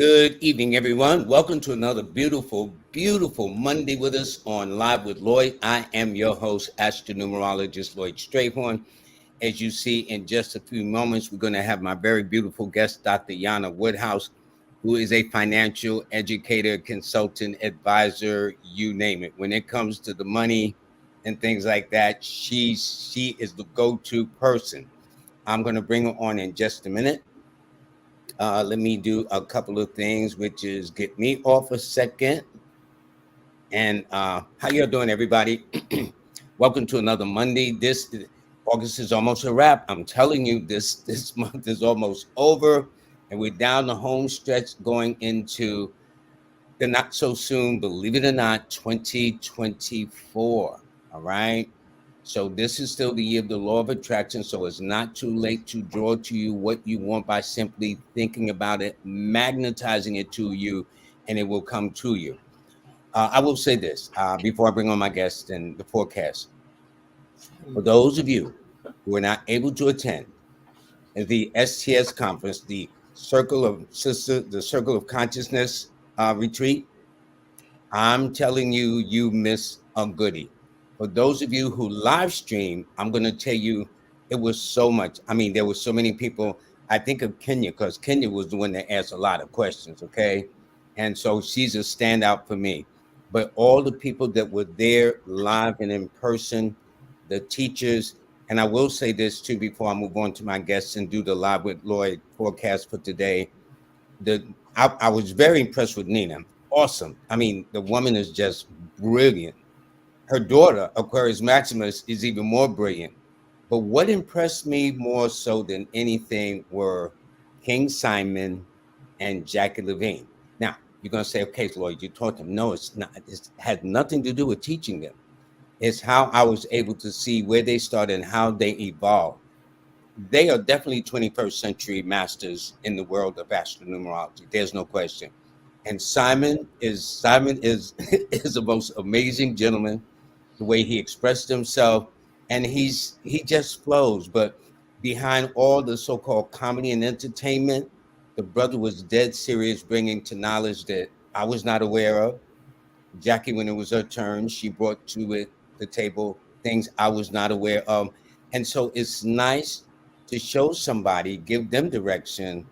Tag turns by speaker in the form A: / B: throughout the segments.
A: Good evening, everyone. Welcome to another beautiful Monday with us on Live with Lloyd. I am your host, astronumerologist Lloyd Strayhorn. As you see, in just a few moments, we're going to have my very beautiful guest, Dr. Jana Woodhouse, who is a financial educator, consultant, advisor, you name it. When it comes to the money and things like that, she is the go-to person. I'm going to bring her on in just a minute. Let me do a couple of things, which is get me off a second. And how you doing, everybody? Welcome to another Monday. This August is almost a wrap. I'm telling you, this month is almost over, and we're down the home stretch going into the not so soon, believe it or not, 2024. All right. So this is still the year of the law of attraction. So it's not too late to draw to you what you want by simply thinking about it, magnetizing it to you, and it will come to you. I will say this before I bring on my guest and the forecast. For those of you who are not able to attend the STS conference, the Circle of Consciousness retreat, I'm telling you, you miss a goodie. For those of you who live stream, I'm going to tell you it was so much. I mean, there were so many people. I think of Kenya because Kenya was the one that asked a lot of questions. Okay. And so she's a standout for me. But all the people that were there live and in person, the teachers, and I will say this too before I move on to my guests and do the Live with Lloyd forecast for today. I was very impressed with Nina. Awesome. I mean, the woman is just brilliant. Her daughter, Aquarius Maximus, is even more brilliant. But what impressed me more so than anything were King Simon and Jackie Levine. Now, you're going to say, okay, Lloyd, you taught them. No, it's not. It had nothing to do with teaching them. It's how I was able to see where they started and how they evolved. They are definitely 21st century masters in the world of astronumerology. There's no question. And Simon is is the most amazing gentleman. The way he expressed himself, and he just flows. But behind all the so-called comedy and entertainment, the brother was dead serious, bringing to knowledge that I was not aware of. Jackie, when it was her turn, she brought to the table things I was not aware of, and so it's nice to show somebody, give them direction,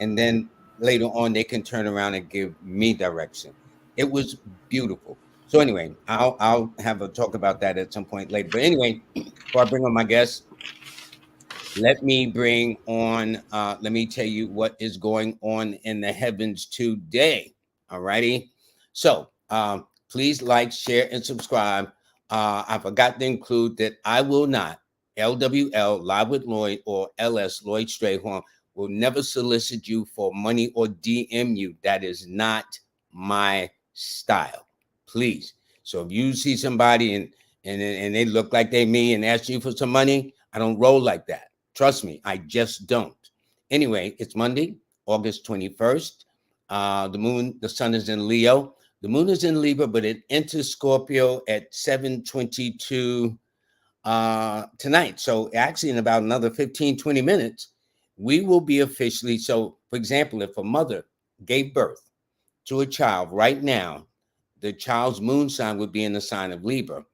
A: and then later on they can turn around and give me direction. It was beautiful. So anyway, I'll have a talk about that at some point later. But anyway, before I bring on my guest, let me let me tell you what is going on in the heavens today. All righty. So please like, share, and subscribe. I forgot to include that I will not, LWL, Live with Lloyd, or LS, Lloyd Strayhorn, will never solicit you for money or DM you. That is not my style. Please. So if you see somebody and they look like they me and ask you for some money, I don't roll like that. Trust me, I just don't. Anyway, it's Monday, August 21st. The sun is in Leo. The moon is in Libra, but it enters Scorpio at 7:22 tonight. So actually in about another 15, 20 minutes, we will be officially. So for example, if a mother gave birth to a child right now, the child's moon sign would be in the sign of Libra.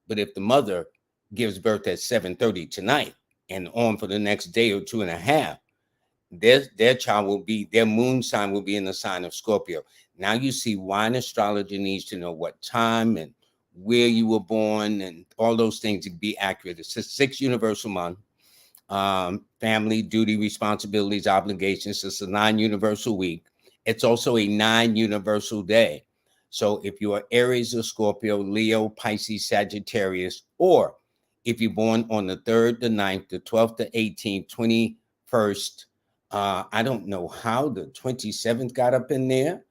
A: But if the mother gives birth at 7:30 tonight and on for the next day or two and a half, their moon sign will be in the sign of Scorpio. Now you see why an astrologer needs to know what time and where you were born and all those things to be accurate. It's a 6 universal month. Family, duty, responsibilities, obligations. It's a 9 universal week. It's also a 9 universal day. So if you are Aries or Scorpio, Leo, Pisces, Sagittarius, or if you're born on the 3rd, the 9th, the 12th, the 18th, 21st, I don't know how the 27th got up in there,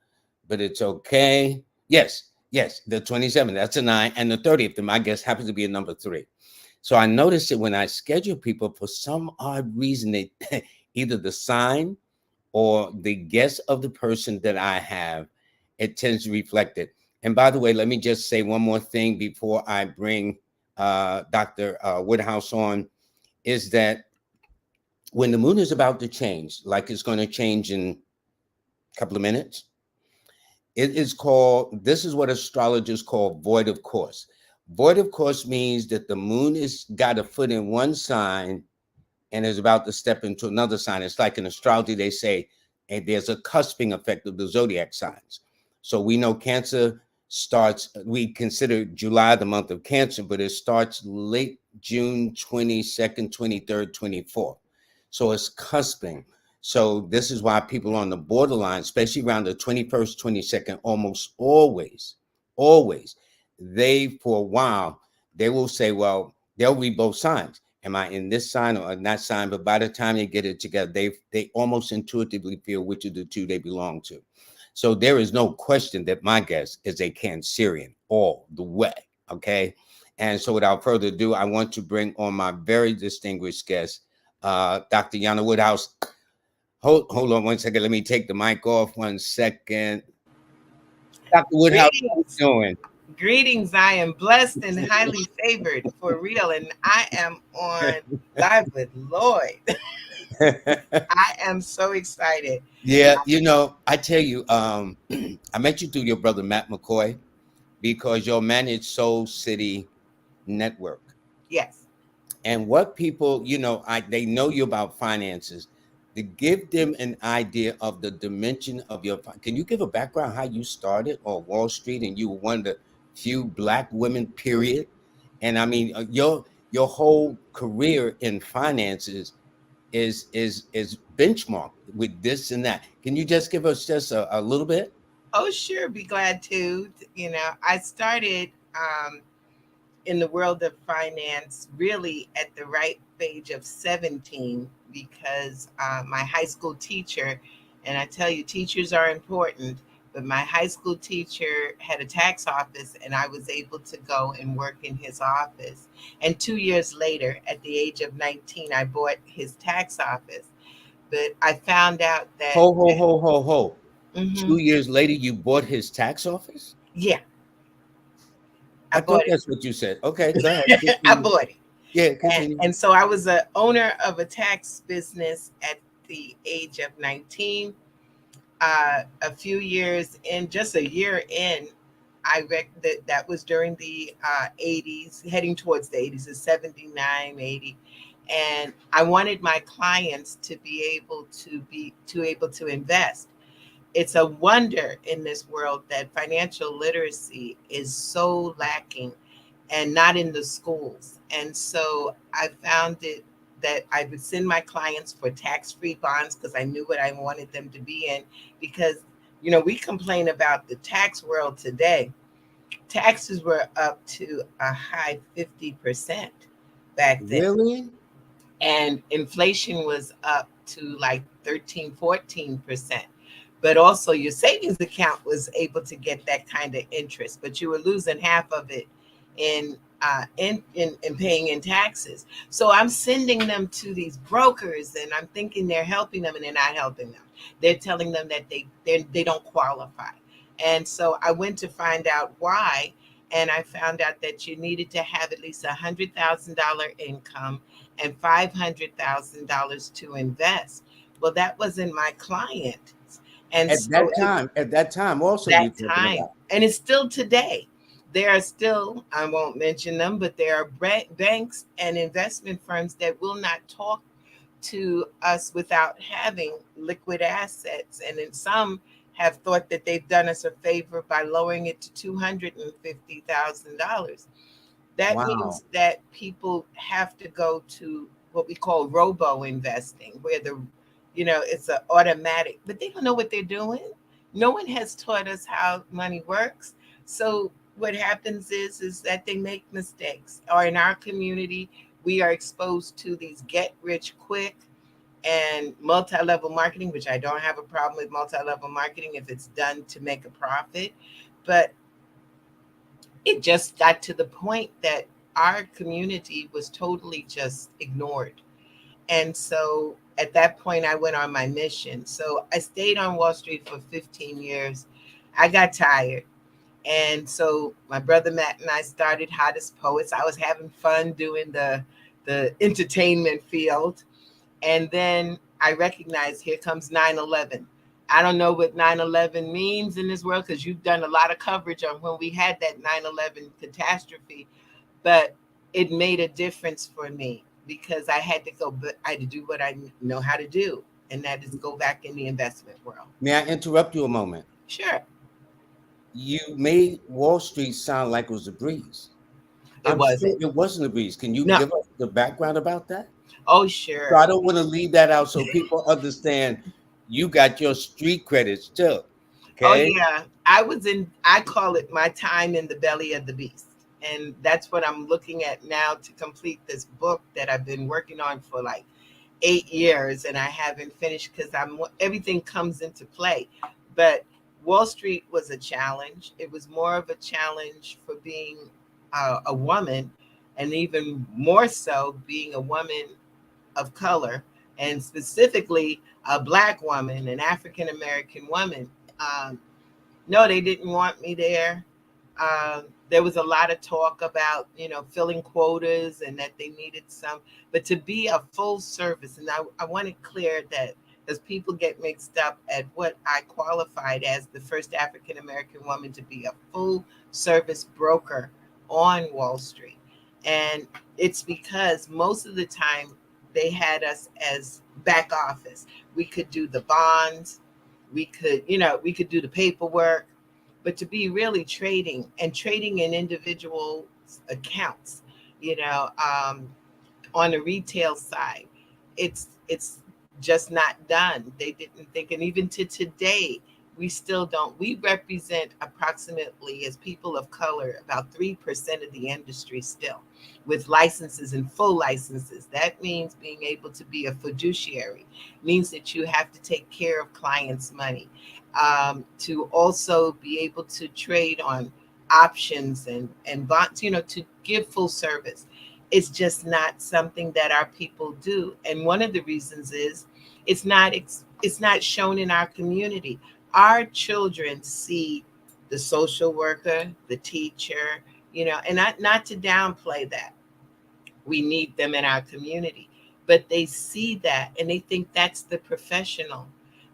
A: but it's okay. Yes, the 27th, that's a 9, and the 30th, my guess happens to be a number 3. So I noticed that when I schedule people, for some odd reason, they either the sign or the guess of the person that I have, it tends to reflect it. And by the way, let me just say one more thing before I bring Dr. Woodhouse on, is that when the moon is about to change, like it's going to change in couple of minutes. It is called, this is what astrologers call void of course. Void of course means that the moon is got a foot in one sign and is about to step into another sign. It's like in astrology, they say, and there's a cusping effect of the zodiac signs. So we know Cancer starts, we consider July the month of Cancer, but it starts late June 22nd, 23rd, 24th. So it's cusping. So this is why people on the borderline, especially around the 21st, 22nd, almost always, they, for a while, they will say, well, they'll read both signs. Am I in this sign or in that sign? But by the time they get it together, they almost intuitively feel which of the two they belong to. So there is no question that my guest is a Cancerian all the way. Okay. And so without further ado, I want to bring on my very distinguished guest, Dr. Jana Woodhouse. Hold on one second. Let me take the mic off 1 second. Dr. Woodhouse, how you
B: Greetings.
A: doing?
B: Greetings. I am blessed and highly favored for real. And I am on live with Lloyd. I am so excited.
A: Yeah, you know, I tell you, I met you through your brother Matt McCoy because your managed Soul City network.
B: Yes.
A: And what people, you know, they know you about finances. To give them an idea of the dimension of your, can you give a background how you started on Wall Street and you were one of the few black women, period? And I mean, your whole career in finances is benchmarked with this and that. Can you just give us just a little bit?
B: Oh, sure. Be glad to. I started in the world of finance really at the right age of 17 because my high school teacher, and I tell you, teachers are important, but my high school teacher had a tax office and I was able to go and work in his office. And 2 years later, at the age of 19, I bought his tax office. But I found out that,
A: Ho ho ho ho ho.
B: hmm
A: 2 years later, you bought his tax office.
B: yeah, I
A: I thought
B: bought
A: that's what you said. Okay, go ahead.
B: it. I
A: Continue.
B: bought it.
A: Yeah,
B: And,
A: continue.
B: and so I was a owner of a tax business at the age of 19. A few years in, just a year in, that was during the 80s, heading towards the 80s, the 79, 80. And I wanted my clients to be able to invest. It's a wonder in this world that financial literacy is so lacking and not in the schools. And so I found it that I would send my clients for tax free bonds because I knew what I wanted them to be in. Because, we complain about the tax world today. Taxes were up to a high 50% back then,
A: Really?
B: and inflation was up to like 13, 14%. But also your savings account was able to get that kind of interest, but you were losing half of it in paying in taxes. So I'm sending them to these brokers, and I'm thinking they're helping them, and they're not helping them. They're telling them that they don't qualify. And so I went to find out why, and I found out that you needed to have at least $100,000 income and $500,000 to invest. Well, that wasn't my client. And so
A: At that time, also
B: that
A: you're talking
B: time,
A: about.
B: and it's still today. There are still, I won't mention them, but there are banks and investment firms that will not talk to us without having liquid assets. And then some have thought that they've done us a favor by lowering it to $250,000. That
A: Wow.
B: means that people have to go to what we call robo investing, where it's an automatic, but they don't know what they're doing. No one has taught us how money works. So what happens is that they make mistakes. Or in our community, we are exposed to these get rich quick and multi-level marketing, which I don't have a problem with multi-level marketing if it's done to make a profit. But it just got to the point that our community was totally just ignored. And so at that point, I went on my mission. So I stayed on Wall Street for 15 years. I got tired. And so my brother Matt and I started Hottest Poets. I was having fun doing the entertainment field. And then I recognized here comes 9/11. I don't know what 9/11 means in this world because you've done a lot of coverage on when we had that 9/11 catastrophe, but it made a difference for me because I had to go, but I had to do what I know how to do, and that is go back in the investment world.
A: May I interrupt you a moment?
B: Sure,
A: You made Wall Street sound like it was a breeze.
B: it
A: I'm sure
B: wasn't.
A: it wasn't a breeze. Can you
B: No.
A: give us the background about that?
B: Oh,
A: So
B: sure.
A: I don't want to leave that out so people understand you got your street credits too.
B: Oh,
A: Okay?
B: yeah. I was in, I call it my time in the belly of the beast. And that's what I'm looking at now to complete this book that I've been working on for like 8 years, and I haven't finished because everything comes into play. But Wall Street was a challenge. It was more of a challenge for being a woman, and even more so being a woman of color, and specifically a black woman, an African American woman. Um, no, they didn't want me there. There was a lot of talk about, filling quotas and that they needed some, but to be a full service, and I want it clear that as people get mixed up at what I qualified as the first African American woman to be a full service broker on Wall Street. And it's because most of the time they had us as back office. We could do the bonds, we could do the paperwork, but to be really trading in individual accounts, you know, um, on the retail side, it's just not done. They didn't think, and even to today, we still don't. We represent approximately, as people of color, about 3% of the industry still, with licenses and full licenses. That means being able to be a fiduciary, means that you have to take care of clients' money, to also be able to trade on options and bonds, to give full service. It's just not something that our people do, and one of the reasons is it's not shown in our community. Our children see the social worker, the teacher, and not to downplay that, we need them in our community, but they see that and they think that's the professional.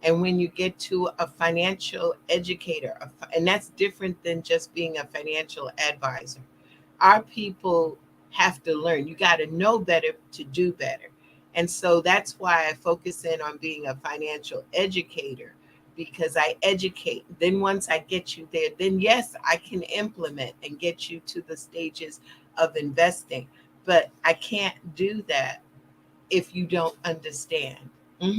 B: And when you get to a financial educator, and that's different than just being a financial advisor, our people have to learn. You got to know better to do better. And so that's why I focus in on being a financial educator, because I educate. Then once I get you there, then yes, I can implement and get you to the stages of investing. But I can't do that if you don't understand.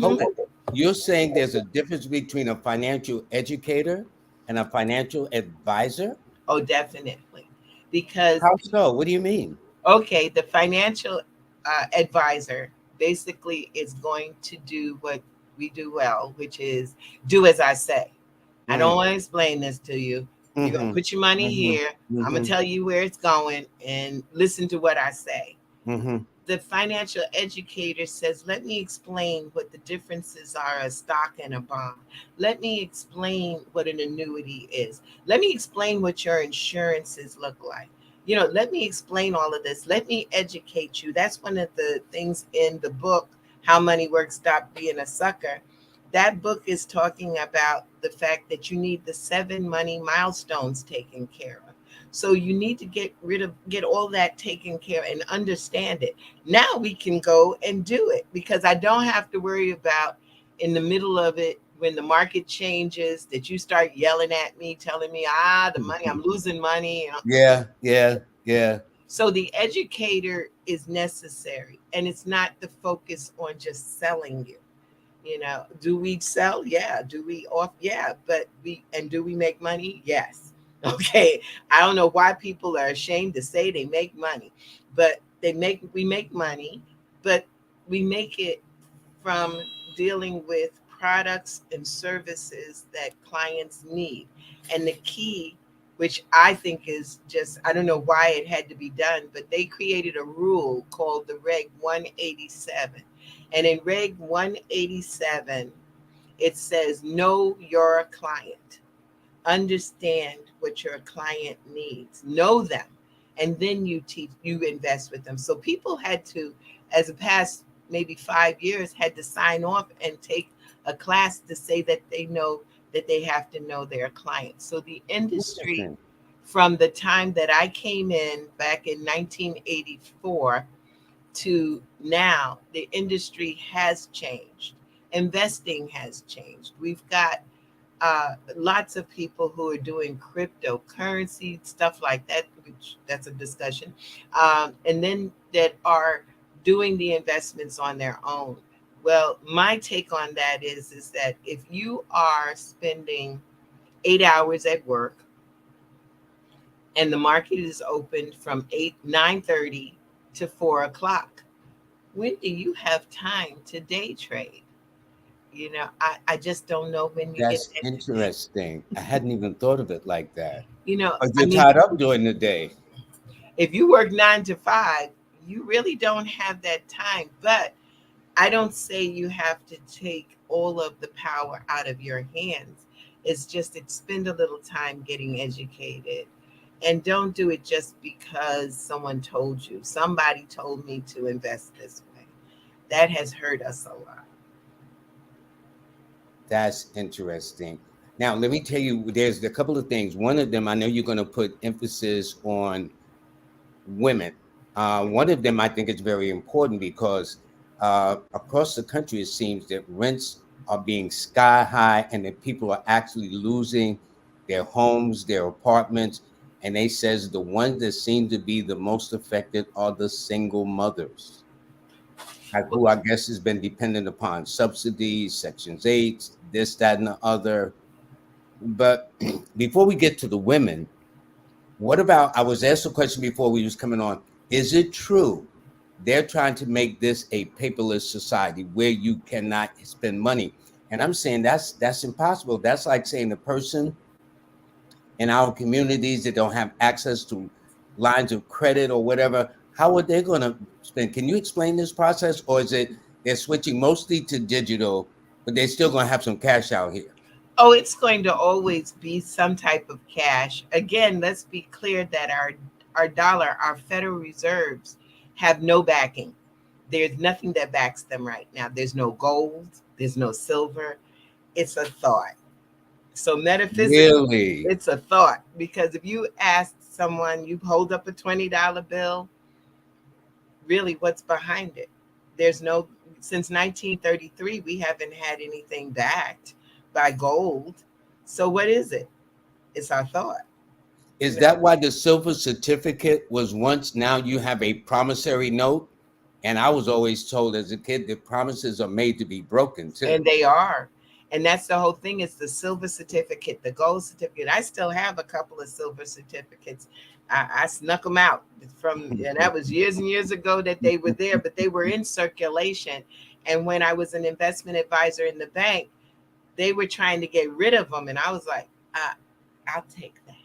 A: Hold
B: Hmm.
A: on. You're saying there's a difference between a financial educator and a financial advisor?
B: Oh, definitely. Because,
A: How so? What do you mean?
B: okay, the financial advisor basically is going to do what we do well, which is do as I say. I don't
A: Mm,
B: want to explain this to you. You're going to
A: mm-hmm,
B: put your money
A: mm-hmm,
B: here. I'm going to
A: mm-hmm,
B: tell you where it's going and listen to what I say.
A: mm-hmm.
B: The financial educator says, let me explain what the differences are, a stock and a bond. Let me explain what an annuity is. Let me explain what your insurances look like. Let me explain all of this. Let me educate you. That's one of the things in the book, How Money Works, Stop Being a Sucker. That book is talking about the fact that you need the 7 money milestones taken care of. So you need to get all that taken care of and understand it. Now we can go and do it because I don't have to worry about in the middle of it when the market changes that you start yelling at me, telling me, the money, I'm losing money.
A: Yeah, yeah, yeah.
B: So the educator is necessary, and it's not the focus on just selling you. Do we sell? Yeah. Do we off? Yeah. Do we make money? Yes. Okay. I don't know why people are ashamed to say they make money, but we make money, but we make it from dealing with products and services that clients need. And the key, which I think is just, I don't know why it had to be done, but they created a rule called the Reg 187. And in Reg 187, it says, know your client, understand what your client needs, know them, and then you invest with them. So people had to, as a past maybe 5 years, had to sign off and take a class to say that they know that they have to know their clients. So the industry,
A: Interesting.
B: from the time that I came in back in 1984 to now, the industry has changed. Investing has changed. We've got lots of people who are doing cryptocurrency stuff like that, which that's a discussion, and then that are doing the investments on their own. Well, my take on that is that if you are spending 8 hours at work and the market is open from 9:30 to 4 o'clock, when do you have time to day trade? I just don't know when you get
A: That's
B: that.
A: interesting. I hadn't even thought of it like that. But
B: I
A: you're
B: mean,
A: tied up during the day.
B: if you work 9 to 5, you really don't have that time. But I don't say you have to take all of the power out of your hands. It's just that spend a little time getting educated, and don't do it just because someone told you. Somebody told me to invest this way. That has hurt us a lot.
A: That's interesting. Now, let me tell you, there's a couple of things. One of them, I know you're going to put emphasis on women. One of them, I think, is very important because across the country, it seems that rents are being sky high and that people are actually losing their homes, their apartments. And they says the ones that seem to be the most affected are the single mothers, who I guess has been dependent upon subsidies, Sections 8, this, that, and the other. But before we get to the women, what about, I was asked a question before we was coming on. Is it true they're trying to make this a paperless society where you cannot spend money? And I'm saying that's impossible. That's like saying the person in our communities that don't have access to lines of credit or whatever, how are they going to spend? Can you explain this process? Or is it they're switching mostly to digital, but they're still going to have some cash out here?
B: Oh, it's going to always be some type of cash. Again, let's be clear that our dollar, our Federal Reserves, have no backing. There's nothing that backs them right now. There's no gold, there's no silver. It's a thought. So metaphysically,
A: Really?
B: it's a thought, because if you ask someone, you hold up a $20 bill, really what's behind it? There's no, since 1933 we haven't had anything backed by gold. So what is it? It's our thought.
A: Is that why the silver certificate was once, now you have a promissory note? And I was always told as a kid that promises are made to be broken too.
B: And they are. And that's the whole thing, is the silver certificate, the gold certificate. I still have a couple of silver certificates. I snuck them out from, and that was years and years ago that they were there, but they were in circulation. And when I was an investment advisor in the bank, they were trying to get rid of them. And I was like, I'll take that.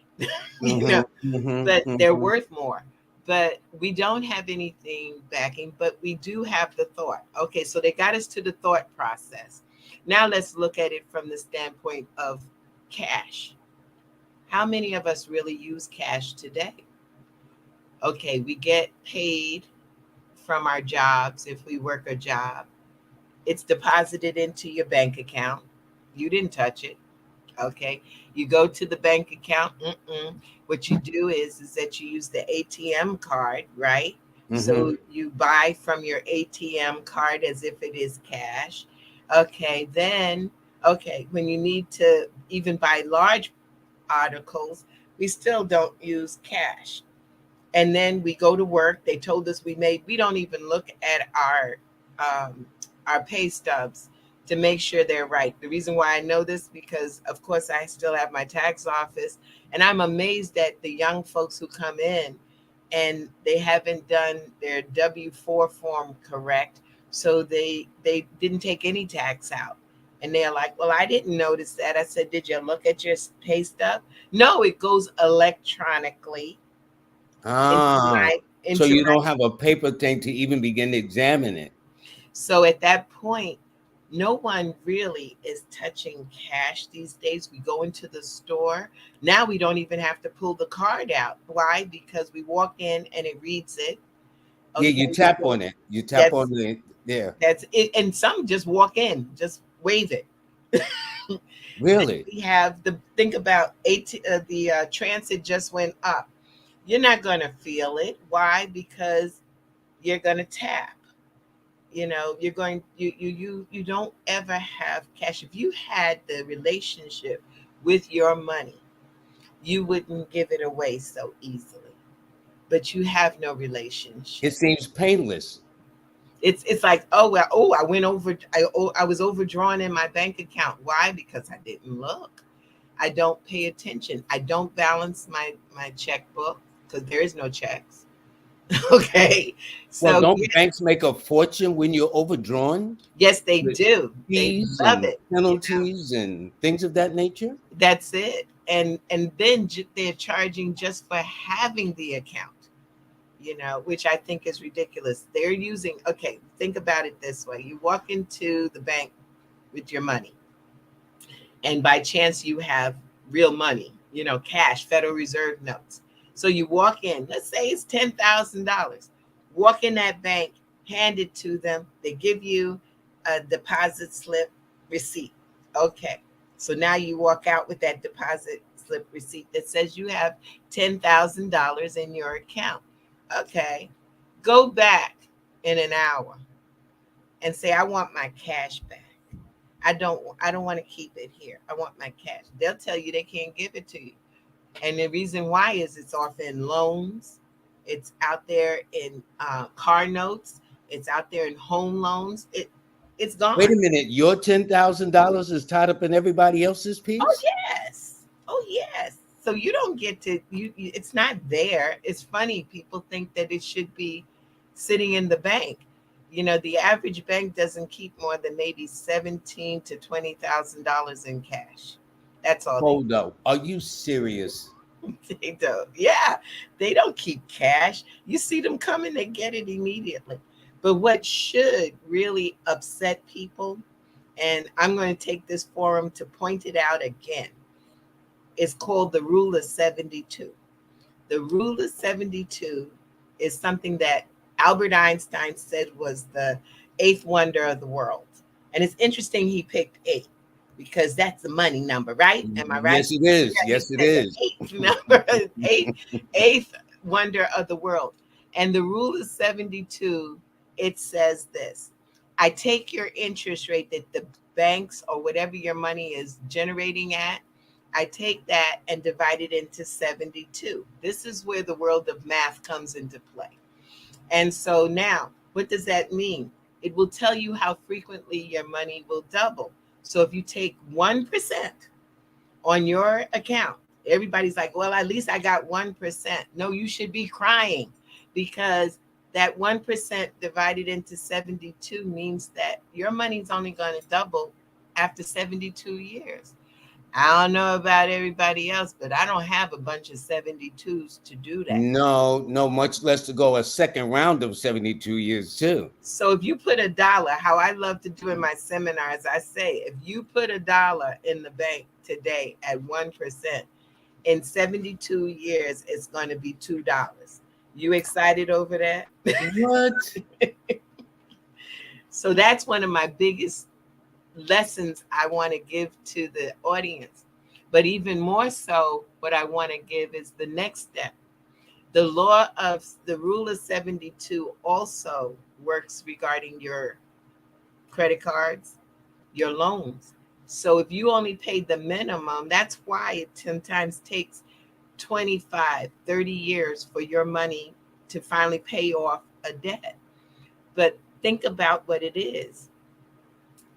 B: you
A: Hmm.
B: know,
A: Hmm.
B: but they're
A: Hmm.
B: worth more. But we don't have anything backing, but we do have the thought. Okay, so they got us to the thought process. Now let's look at it from the standpoint of cash. How many of us really use cash today? Okay, we get paid from our jobs if we work a job. It's deposited into your bank account. You didn't touch it. Okay, you go to the bank account. What you do is that you use the ATM card, right?
A: Hmm.
B: So you buy from your ATM card as if it is cash. Okay, then, okay, when you need to even buy large articles, we still don't use cash. And then we go to work. They told us we don't even look at um, our pay stubs to make sure they're right. The reason why I know this, because of course I still have my tax office, and I'm amazed at the young folks who come in and they haven't done their W-4 form correct, so they didn't take any tax out. And they're like, well, I didn't notice that. I said, did you look at your pay stub? No, it goes electronically into
A: Ah,
B: my
A: so
B: into
A: you
B: my
A: don't have a paper thing to even begin to examine it.
B: so at that point, no one really is touching cash these days. We go into the store. Now we don't even have to pull the card out. Why? Because we walk in and it reads it.
A: Yeah,
B: Okay.
A: you tap on it. You tap on
B: That's
A: the there.
B: that's it. And some just walk in, just wave it.
A: Really?
B: We have the think about the transit just went up. You're not going to feel it. Why? Because you're going to tap. You're going you don't ever have cash. If you had the relationship with your money, you wouldn't give it away so easily. But you have no
A: It
B: relationship.
A: seems painless.
B: It's like, oh well, I went over, I was overdrawn in my bank account. Why? Because I didn't look. I don't pay attention. I don't balance my checkbook because there is no checks. Okay.
A: Well,
B: So
A: don't
B: yeah,
A: banks make a fortune when you're overdrawn
B: yes, they
A: with
B: do. They
A: fees
B: love
A: and
B: it.
A: penalties and things of that nature?
B: That's it. And then they're charging just for having the account. Which I think is ridiculous. They're using, okay, think about it this way. You walk into the bank with your money, and by chance you have real money, cash, Federal Reserve notes. So you walk in, let's say it's $10,000. Walk in that bank, hand it to them. They give you a deposit slip receipt. Okay. So now you walk out with that deposit slip receipt that says you have $10,000 in your account. Okay. Go back in an hour and say, I want my cash back. I don't want to keep it here. I want my cash. They'll tell you they can't give it to you. And the reason why is it's often loans. It's out there in car notes. It's out there in home loans. It's
A: Wait
B: gone.
A: a minute, your $10,000 is tied up in everybody else's
B: Oh
A: piece?
B: yes. Oh yes. So you don't get to it's not there. It's funny. People think that it should be sitting in the bank. The average bank doesn't keep more than maybe 17 to $20,000 in cash. That's all they
A: Hold up. Are you serious?
B: They don't. Yeah, they don't keep cash. You see them coming, they get it immediately. But what should really upset people, and I'm going to take this forum to point it out again, is called the Rule of 72. The Rule of 72 is something that Albert Einstein said was the eighth wonder of the world. And it's interesting he picked eight because that's the money number, right? Am I right?
A: Yes, it is.
B: Yeah, he
A: Yes, it
B: said the
A: is.
B: eighth number, eighth wonder of the world. And the Rule of 72, it says this: I take your interest rate that the banks or whatever your money is generating at, I take that and divide it into 72. This is where the world of math comes into play. And so now, what does that mean? It will tell you how frequently your money will double. So if you take 1% on your account, everybody's like, well, at least I got 1%. No, you should be crying because that 1% divided into 72 means that your money's only going to double after 72 years. I don't know about everybody else, but I don't have a bunch of 72s to do that.
A: No, no, much less to go a second round of 72 years, too.
B: So if you put a dollar, how I love to do in my seminars, I say, if you put a dollar in the bank today at 1%, in 72 years, it's going to be $2. You excited over that?
A: What?
B: So that's one of my biggest lessons I want to give to the audience. But even more so, what I want to give is the next step. The law of the rule of 72 also works regarding your credit cards, your loans. So if you only pay the minimum, that's why it sometimes takes 25, 30 years for your money to finally pay off a debt. But think about what it is.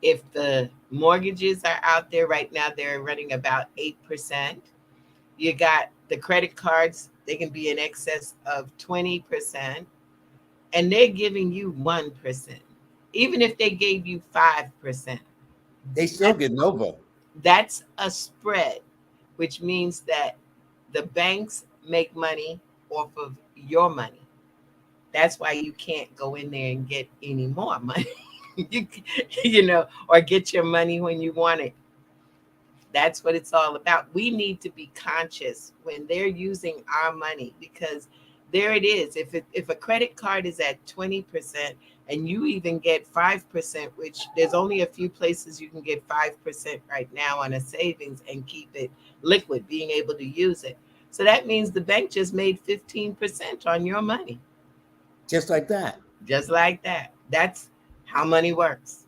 B: If the mortgages are out there right now, they're running about 8%. You got the credit cards, they can be in excess of 20%, and they're giving you 1%. Even if they gave you 5%,
A: They still
B: that's,
A: getting over.
B: that's a spread, which means that the banks make money off of your money. That's why you can't go in there and get any more money. you, or get your money when you want it. That's what it's all about. We need to be conscious when they're using our money because There it is. If a credit card is at 20% and you even get 5%, which there's only a few places you can get 5% right now on a savings and keep it liquid, being able to use it. So that means the bank just made 15% on your money,
A: Just like that.
B: just like that. That's how money works.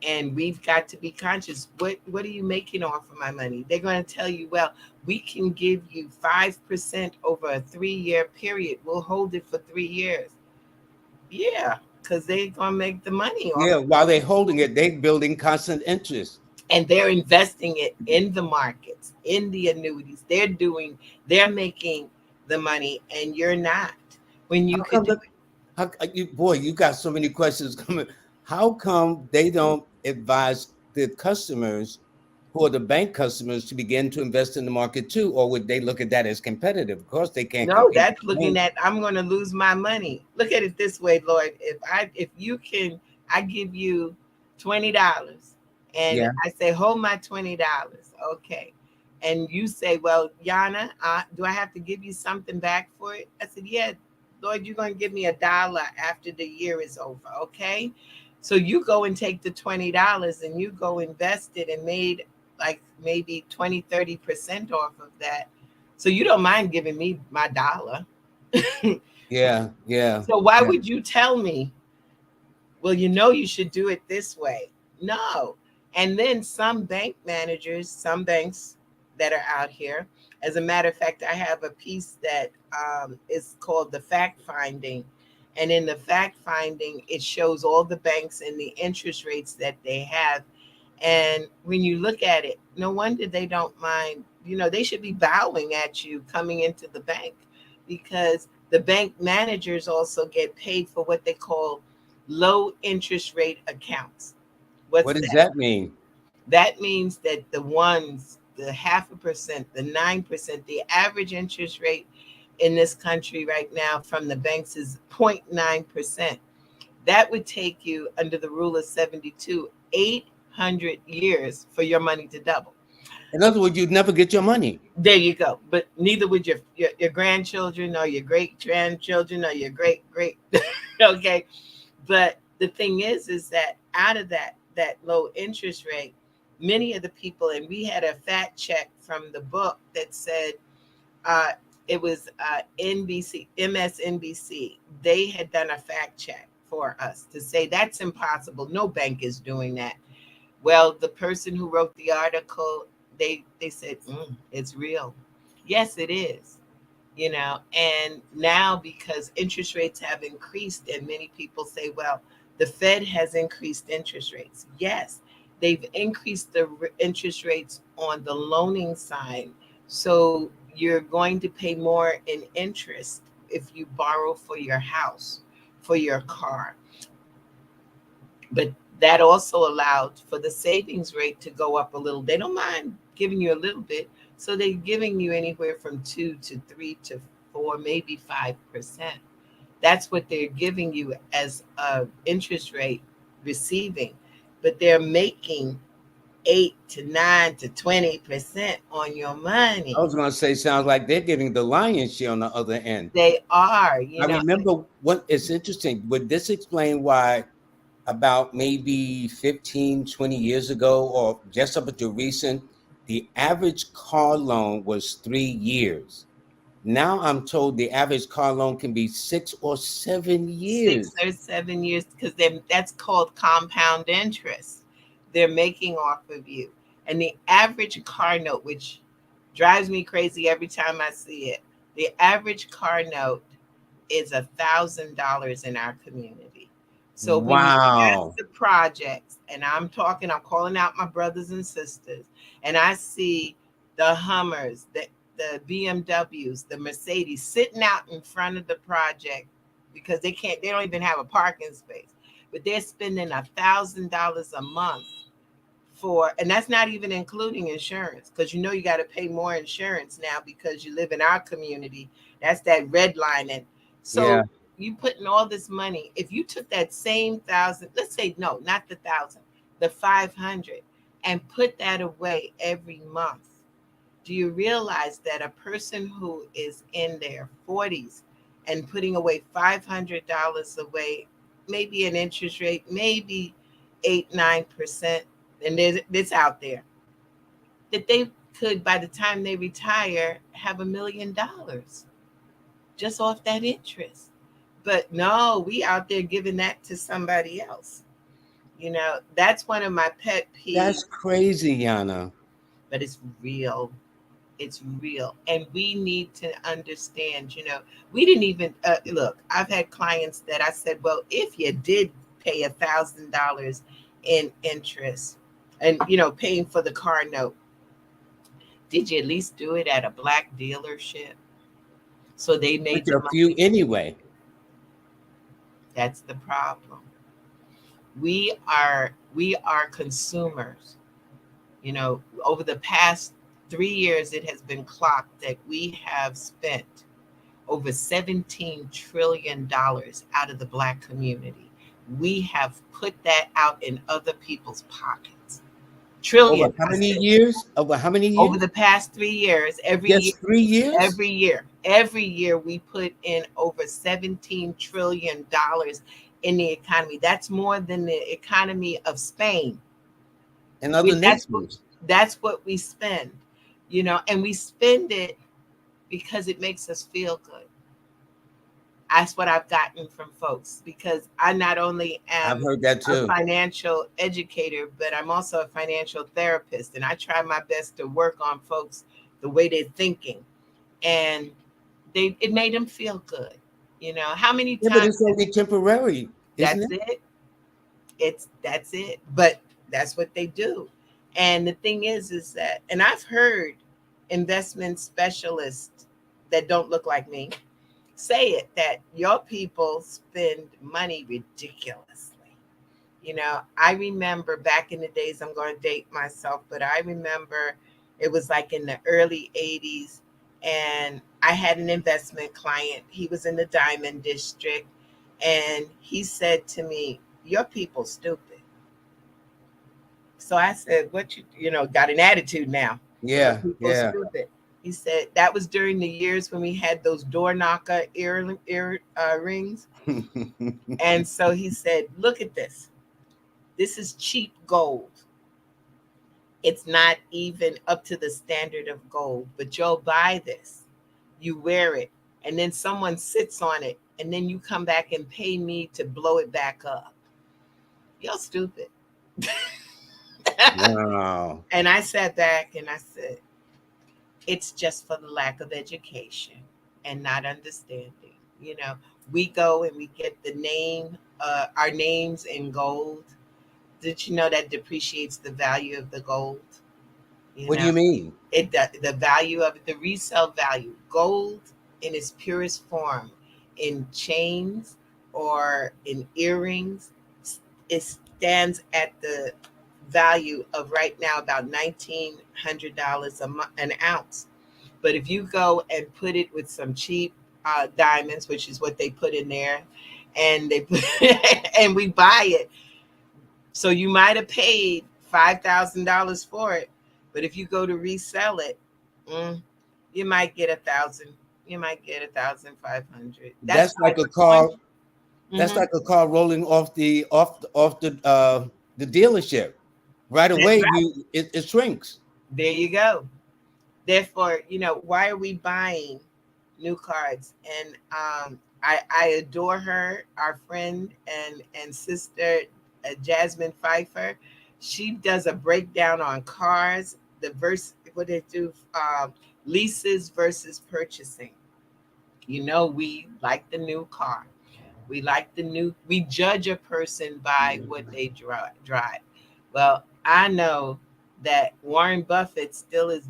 B: And we've got to be conscious. What are you making off of my money? They're going to tell you, well, we can give you 5% over a 3-year period. We'll hold it for 3 years. Yeah, because they're going to make the money off,
A: Yeah, while they're holding it, they're building constant interest.
B: and they're investing it in the markets, in the annuities. They're making the money, and you're not. When you
A: How
B: could
A: come
B: do
A: the how you boy, you got so many questions coming. How come they don't advise the customers who are the bank customers to begin to invest in the market too? Or would they look at that as competitive? Of course they can't
B: No,
A: compete with
B: that's
A: the
B: looking
A: bank.
B: at I'm going to lose my money. Look at it this way, Lloyd. If you can, I give you $20, and
A: Yeah.
B: I say hold my $20, okay, and you say, well, Yana, do I have to give you something back for it? I said, yeah, Lloyd, you're going to give me $1 after the year is over, okay? So you go and take the $20 and you go invest it and made like maybe 20-30% off of that, so you don't mind giving me my dollar.
A: Yeah, yeah,
B: So why
A: yeah.
B: would you tell me, well, you know you should do it this way? No. And then some bank managers, some banks that are out here, as a matter of fact, I have a piece that is called the fact finding. And in the fact finding, it shows all the banks and the interest rates that they have. And when you look at it, no wonder they don't mind. They should be bowing at you coming into the bank, because the bank managers also get paid for what they call low interest rate accounts. What's
A: What does
B: that?
A: that mean?
B: That means that the ones, the 0.5%, the 9%, the average interest rate in this country right now from the banks is 0.9%. That would take you, under the rule of 72, 800 years for your money to double.
A: In other words, you'd never get your money.
B: There you go. But neither would your grandchildren or your great grandchildren or your great great. Okay. But the thing is that out of that low interest rate, many of the people, and we had a fact check from the book that said, uh, it was NBC, MSNBC. They had done a fact check for us to say that's impossible. No bank is doing that. Well, the person who wrote the article, they said, it's real. Yes, it is. And now, because interest rates have increased, and many people say, well, the Fed has increased interest rates. Yes, they've increased the interest rates on the loaning side. So you're going to pay more in interest if you borrow for your house, for your car. But that also allowed for the savings rate to go up a little. They don't mind giving you a little bit. So they're giving you anywhere from 2 to 3 to 4, maybe 5%. That's what they're giving you as a interest rate receiving. But they're making 8 to 9 to 20% on your
A: I
B: money.
A: was going to say, sounds like they're getting the lion's share on the other end.
B: They are,
A: I remember what it's interesting. Would this explain why about maybe 15, 20 years ago, or just up until recent, the average car loan was 3 years? Now I'm told the average car loan can be 6 or 7 years.
B: 6 or 7 years, because that's called compound interest. They're making off of you. And the average car note, which drives me crazy every time I see it, the average car note is $1,000 in our community. So when you pass
A: Wow.
B: the projects, and I'm calling out my brothers and sisters, and I see the Hummers, the BMWs, the Mercedes sitting out in front of the project, because they don't even have a parking space, but they're spending $1,000 a month for, and that's not even including insurance, because you got to pay more insurance now because you live in our community. That's that red line. And
A: Yeah.
B: so you putting all this money, if you took that same thousand, let's say, no, not the thousand, the 500, and put that away every month, Do you realize that a person who is in their 40s and putting away $500 away, maybe an interest rate, maybe 8, 9%, and it's out there, that they could, by the time they retire, have $1 million just off that interest. But no, we out there giving that to somebody else. That's one of my pet
A: That's
B: peeves,
A: crazy, Yana.
B: but it's real. It's real. And we need to understand, we didn't even look. I've had clients that I said, well, if you did pay $1,000 in interest and, paying for the car note, did you at least do it at a black dealership so they made
A: Which
B: the
A: are few
B: money?
A: anyway.
B: That's the problem. We are consumers. Over the past 3 years, it has been clocked that we have spent over $17 trillion out of the Black community. We have put that out in other people's pockets.
A: Over
B: Trillion,
A: how
B: I
A: many
B: said.
A: years? Over how many
B: Over
A: years?
B: the past 3 years,
A: Just 3 years?
B: every year, we put in over $17 trillion in the economy. That's more than the economy of Spain.
A: In other
B: We
A: nations.
B: that's what we spend, and we spend it because it makes us feel good. That's what I've gotten from folks, because I not only
A: I've
B: am
A: heard that
B: a
A: too.
B: financial educator, but I'm also a financial therapist, and I try my best to work on folks the way they're thinking, and it made them feel good. How many
A: Yeah, but
B: times?
A: it's only temporary, isn't
B: That's
A: it?
B: it. That's it. But that's what they do. And the thing is that, and I've heard investment specialists that don't look like me say it, that your people spend money ridiculously. I remember back in the days, I'm going to date myself, but I remember it was like in the early 80s, and I had an investment client. He was in the Diamond District, and he said to me, your people stupid. So I said, what got an attitude now. Your
A: Yeah,
B: people
A: yeah.
B: stupid. He said that was during the years when we had those door knocker rings. And so he said, look at this. This is cheap gold. It's not even up to the standard of gold, but you'll buy this. You wear it, and then someone sits on it, and then you come back and pay me to blow it back up. You're stupid.
A: Wow.
B: And I sat back and I said, it's just for the lack of education and not understanding. You know, we go and we get our names in gold. Did you know that depreciates the value of the gold? You
A: What do
B: know,
A: you mean?
B: the value of it, the resale value, gold in its purest form, in chains or in earrings, it stands at the value of right now about $1,900 an ounce. But if you go and put it with some cheap diamonds, which is what they put in there, and they put, and we buy it, so you might have paid $5,000 for it, but if you go to resell it, mm, you might get 1,000. You might get 1,500. That's
A: That's
B: why
A: like a
B: we're going.
A: car. That's
B: Mm-hmm.
A: like a car rolling off the dealership. Right
B: That's
A: away,
B: right.
A: it shrinks.
B: There you go. Therefore, why are we buying new cards? And I adore her, our friend and sister, Jasmine Pfeiffer. She does a breakdown on cars, the what they do, leases versus purchasing. We like the new car. We like the new. We judge a person by what they drive. Well, I know that Warren Buffett still is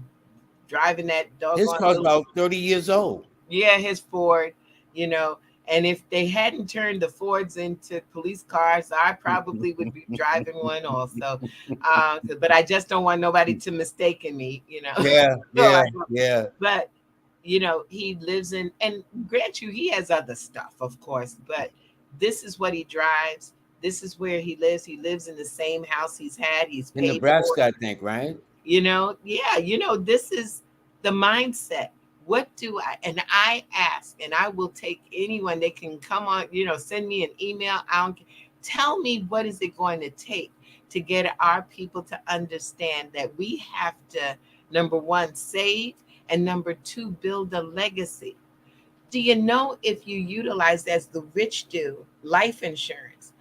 B: driving that
A: His
B: doggone
A: car's
B: little,
A: about 30 years old.
B: yeah, his Ford, you know. And if they hadn't turned the Fords into police cars, I probably would be driving one also. But I just don't want nobody to mistaken me.
A: Yeah,
B: So
A: yeah, yeah.
B: but he lives in, and grant you, he has other stuff, of course, but this is what he drives. This is where he lives. He lives in the same house he's had. He's
A: In
B: paid for
A: Nebraska,
B: it.
A: I think, right?
B: Yeah, this is. The mindset. What do I, and I ask, and I will take anyone, they can come on, send me an email. I don't, tell me what is it going to take to get our people to understand that we have to, number one, save, and number two, build a legacy. Do you know if you utilize, as the rich do, life insurance,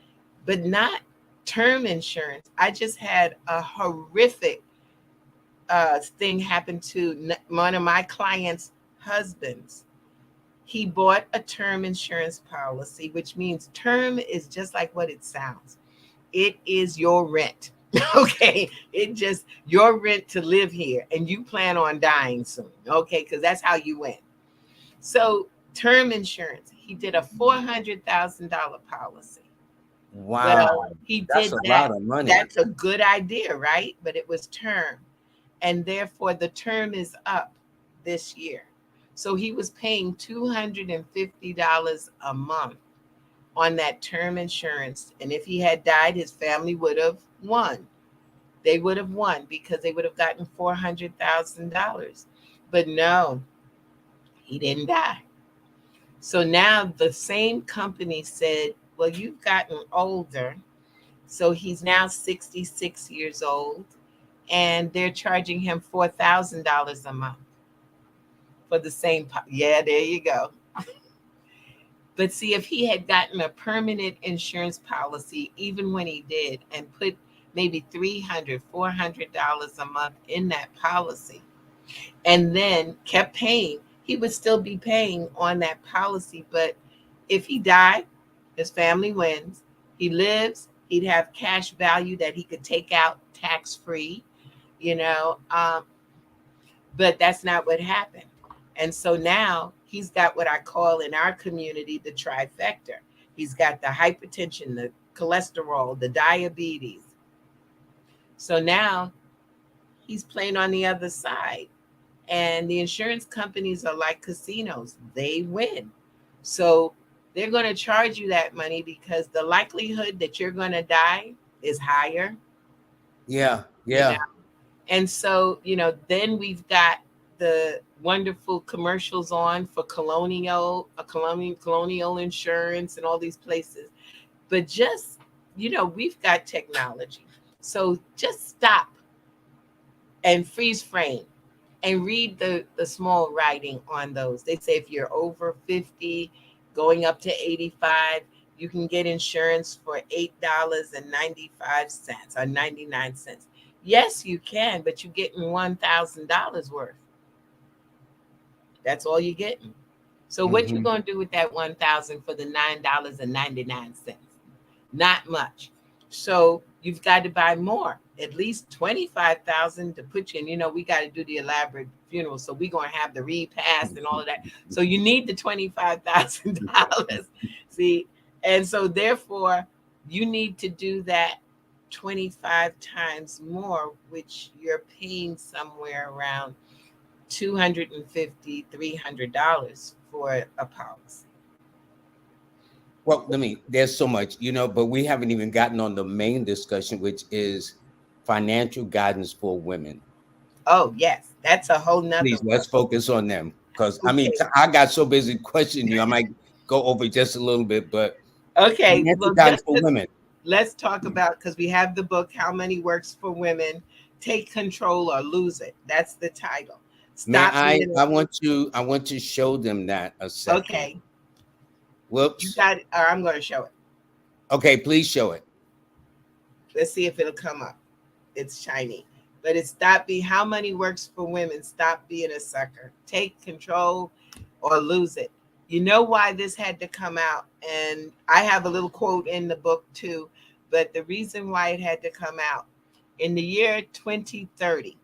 B: but not term insurance? I just had a horrific thing happen to one of my clients' husbands. He bought a term insurance policy, which means term is just like what it sounds. It is your rent. Okay. It just your rent to live here, and you plan on dying soon. Okay. Because that's how you win. So, term insurance, he did a $400,000 policy. Well,
A: Wow,
B: he
A: that's
B: did
A: a
B: that.
A: lot of money.
B: That's a good idea, right? But it was term. And therefore, the term is up this year. So he was paying $250 a month on that term insurance. And if he had died, his family would have won. They would have won because they would have gotten $400,000. But no, he didn't die. So now the same company said, well, you've gotten older. So he's now 66 years old, and they're charging him $4,000 a month for the same. Yeah, there you go. But see, if he had gotten a permanent insurance policy, even when he did, and put maybe $300, $400 a month in that policy, and then kept paying, he would still be paying on that policy. But if he died, his family wins. He lives, he'd have cash value that he could take out tax free, you know. But that's not what happened. And so now he's got what I call in our community the trifecta. He's got the hypertension, the cholesterol, the diabetes. So now he's playing on the other side. And the insurance companies are like casinos, they win. So they're going to charge you that money because the likelihood that you're going to die is higher,
A: Yeah,
B: you know.
A: yeah.
B: And so, then we've got the wonderful commercials on for colonial insurance and all these places. But just, we've got technology. So just stop and freeze frame and read the small writing on those. They say if you're over 50, going up to 85, you can get insurance for $8.95 or 99 cents. Yes, you can, but you're getting $1,000 worth. That's all you're getting. So what you
A: Hmm.
B: gonna do with that 1,000 for the $9.99? Not much. So you've got to buy more, at least 25,000 to put you in. We got to do the elaborate funeral, so we're gonna have the repast and all of that. So you need the $25,000. See, and so therefore you need to do that 25 times more, which you're paying somewhere around 250, $300 for a policy.
A: Well, there's so much, but we haven't even gotten on the main discussion, which is financial guidance for women.
B: Oh yes, that's a whole nother
A: Please,
B: one.
A: let's focus on them. Because,
B: Okay.
A: I got so busy questioning you, I might go over just a little bit, but
B: Okay,
A: financial
B: well,
A: guidance for women.
B: let's talk about, because we have the book How Money Works for Women, Take Control or Lose It. That's the title.
A: May
B: Stop
A: I,
B: being
A: I want to show them that a second.
B: okay. You
A: Whoops.
B: got it. Or I'm going to show it.
A: Okay, please show it.
B: Let's see if it'll come up. It's shiny. But it's stop be How Money Works for Women. Stop being a sucker. Take control or lose it. You know why this had to come out? And I have a little quote in the book too. But the reason why it had to come out in the year 2030,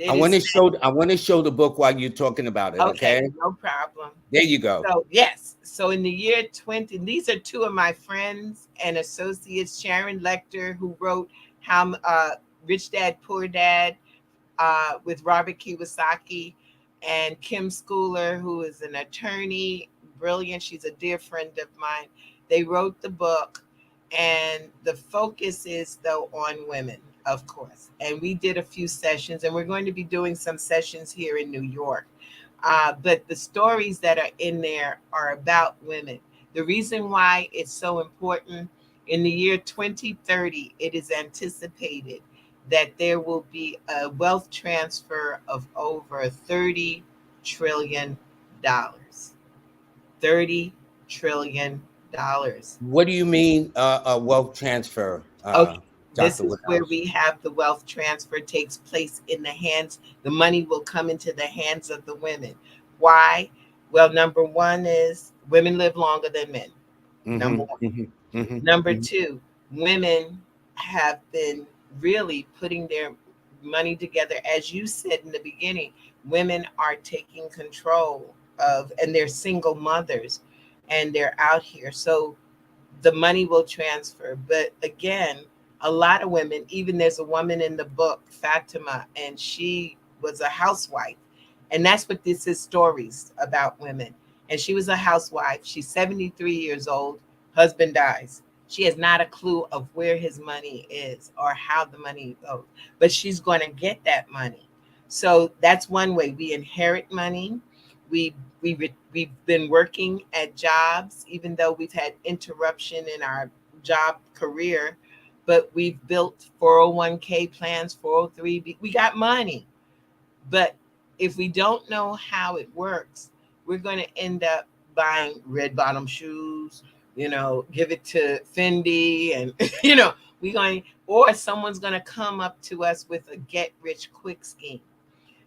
A: I
B: it
A: want
B: is
A: to show I want to show the book while you're talking about it,
B: okay,
A: okay?
B: no problem.
A: There you go.
B: So yes, so in the year 20, these are two of my friends and associates, Sharon Lecter, who wrote How Rich Dad Poor Dad with Robert Kiyosaki, and Kim Schooler, who is an attorney, brilliant. She's a dear friend of mine. They wrote the book, and the focus is though on women. Of course. And we did a few sessions, and we're going to be doing some sessions here in New York. But the stories that are in there are about women. The reason why it's so important, in the year 2030, it is anticipated that there will be a wealth transfer of over $30 trillion. $30 trillion.
A: What do you mean a wealth transfer,
B: Okay, this
A: Dr.
B: is where
A: Woodhouse?
B: we have the wealth transfer takes place in the hands. The money will come into the hands of the women. Why? Well, number one is women live longer than men. Number
A: Mm-hmm,
B: one.
A: mm-hmm, mm-hmm,
B: Number
A: mm-hmm.
B: two, women have been really putting their money together. As you said in the beginning, women are taking control of, and they're single mothers, and they're out here. So the money will transfer. But again, a lot of women, even there's a woman in the book, Fatima, and she was a housewife. And that's what this is, stories about women. And she was a housewife. She's 73 years old. Husband dies. She has not a clue of where his money is or how the money goes, but she's going to get that money. So that's one way we inherit money. We've been working at jobs, even though we've had interruption in our job career, but we've built 401k plans, 403. We got money, but if we don't know how it works, we're going to end up buying red bottom shoes, give it to Fendi, and we're going, or someone's going to come up to us with a get rich quick scheme.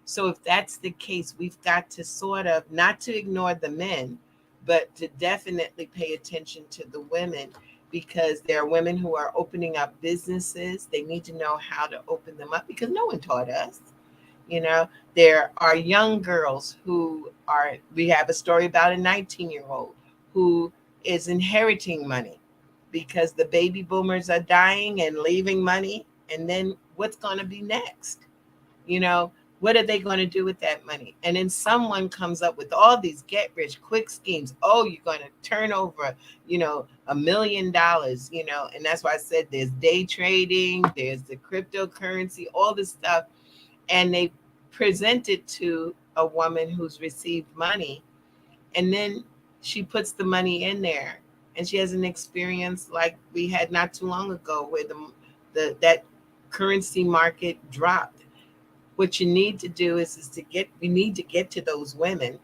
B: So if that's the case, we've got to sort of not to ignore the men, but to definitely pay attention to the women, because there are women who are opening up businesses. They need to know how to open them up because no one taught us. You know, there are young girls who are, we have a story about a 19-year-old who is inheriting money because the baby boomers are dying and leaving money. And then what's going to be next? you know what are they going to do with that money? And then someone comes up with all these get rich quick schemes. Oh, you're going to turn over $1 million, and that's why I said there's day trading, there's the cryptocurrency, all this stuff. And they present it to a woman who's received money, and then she puts the money in there, and she has an experience like we had not too long ago where the that currency market dropped. What you need to do is to get we need to get to those women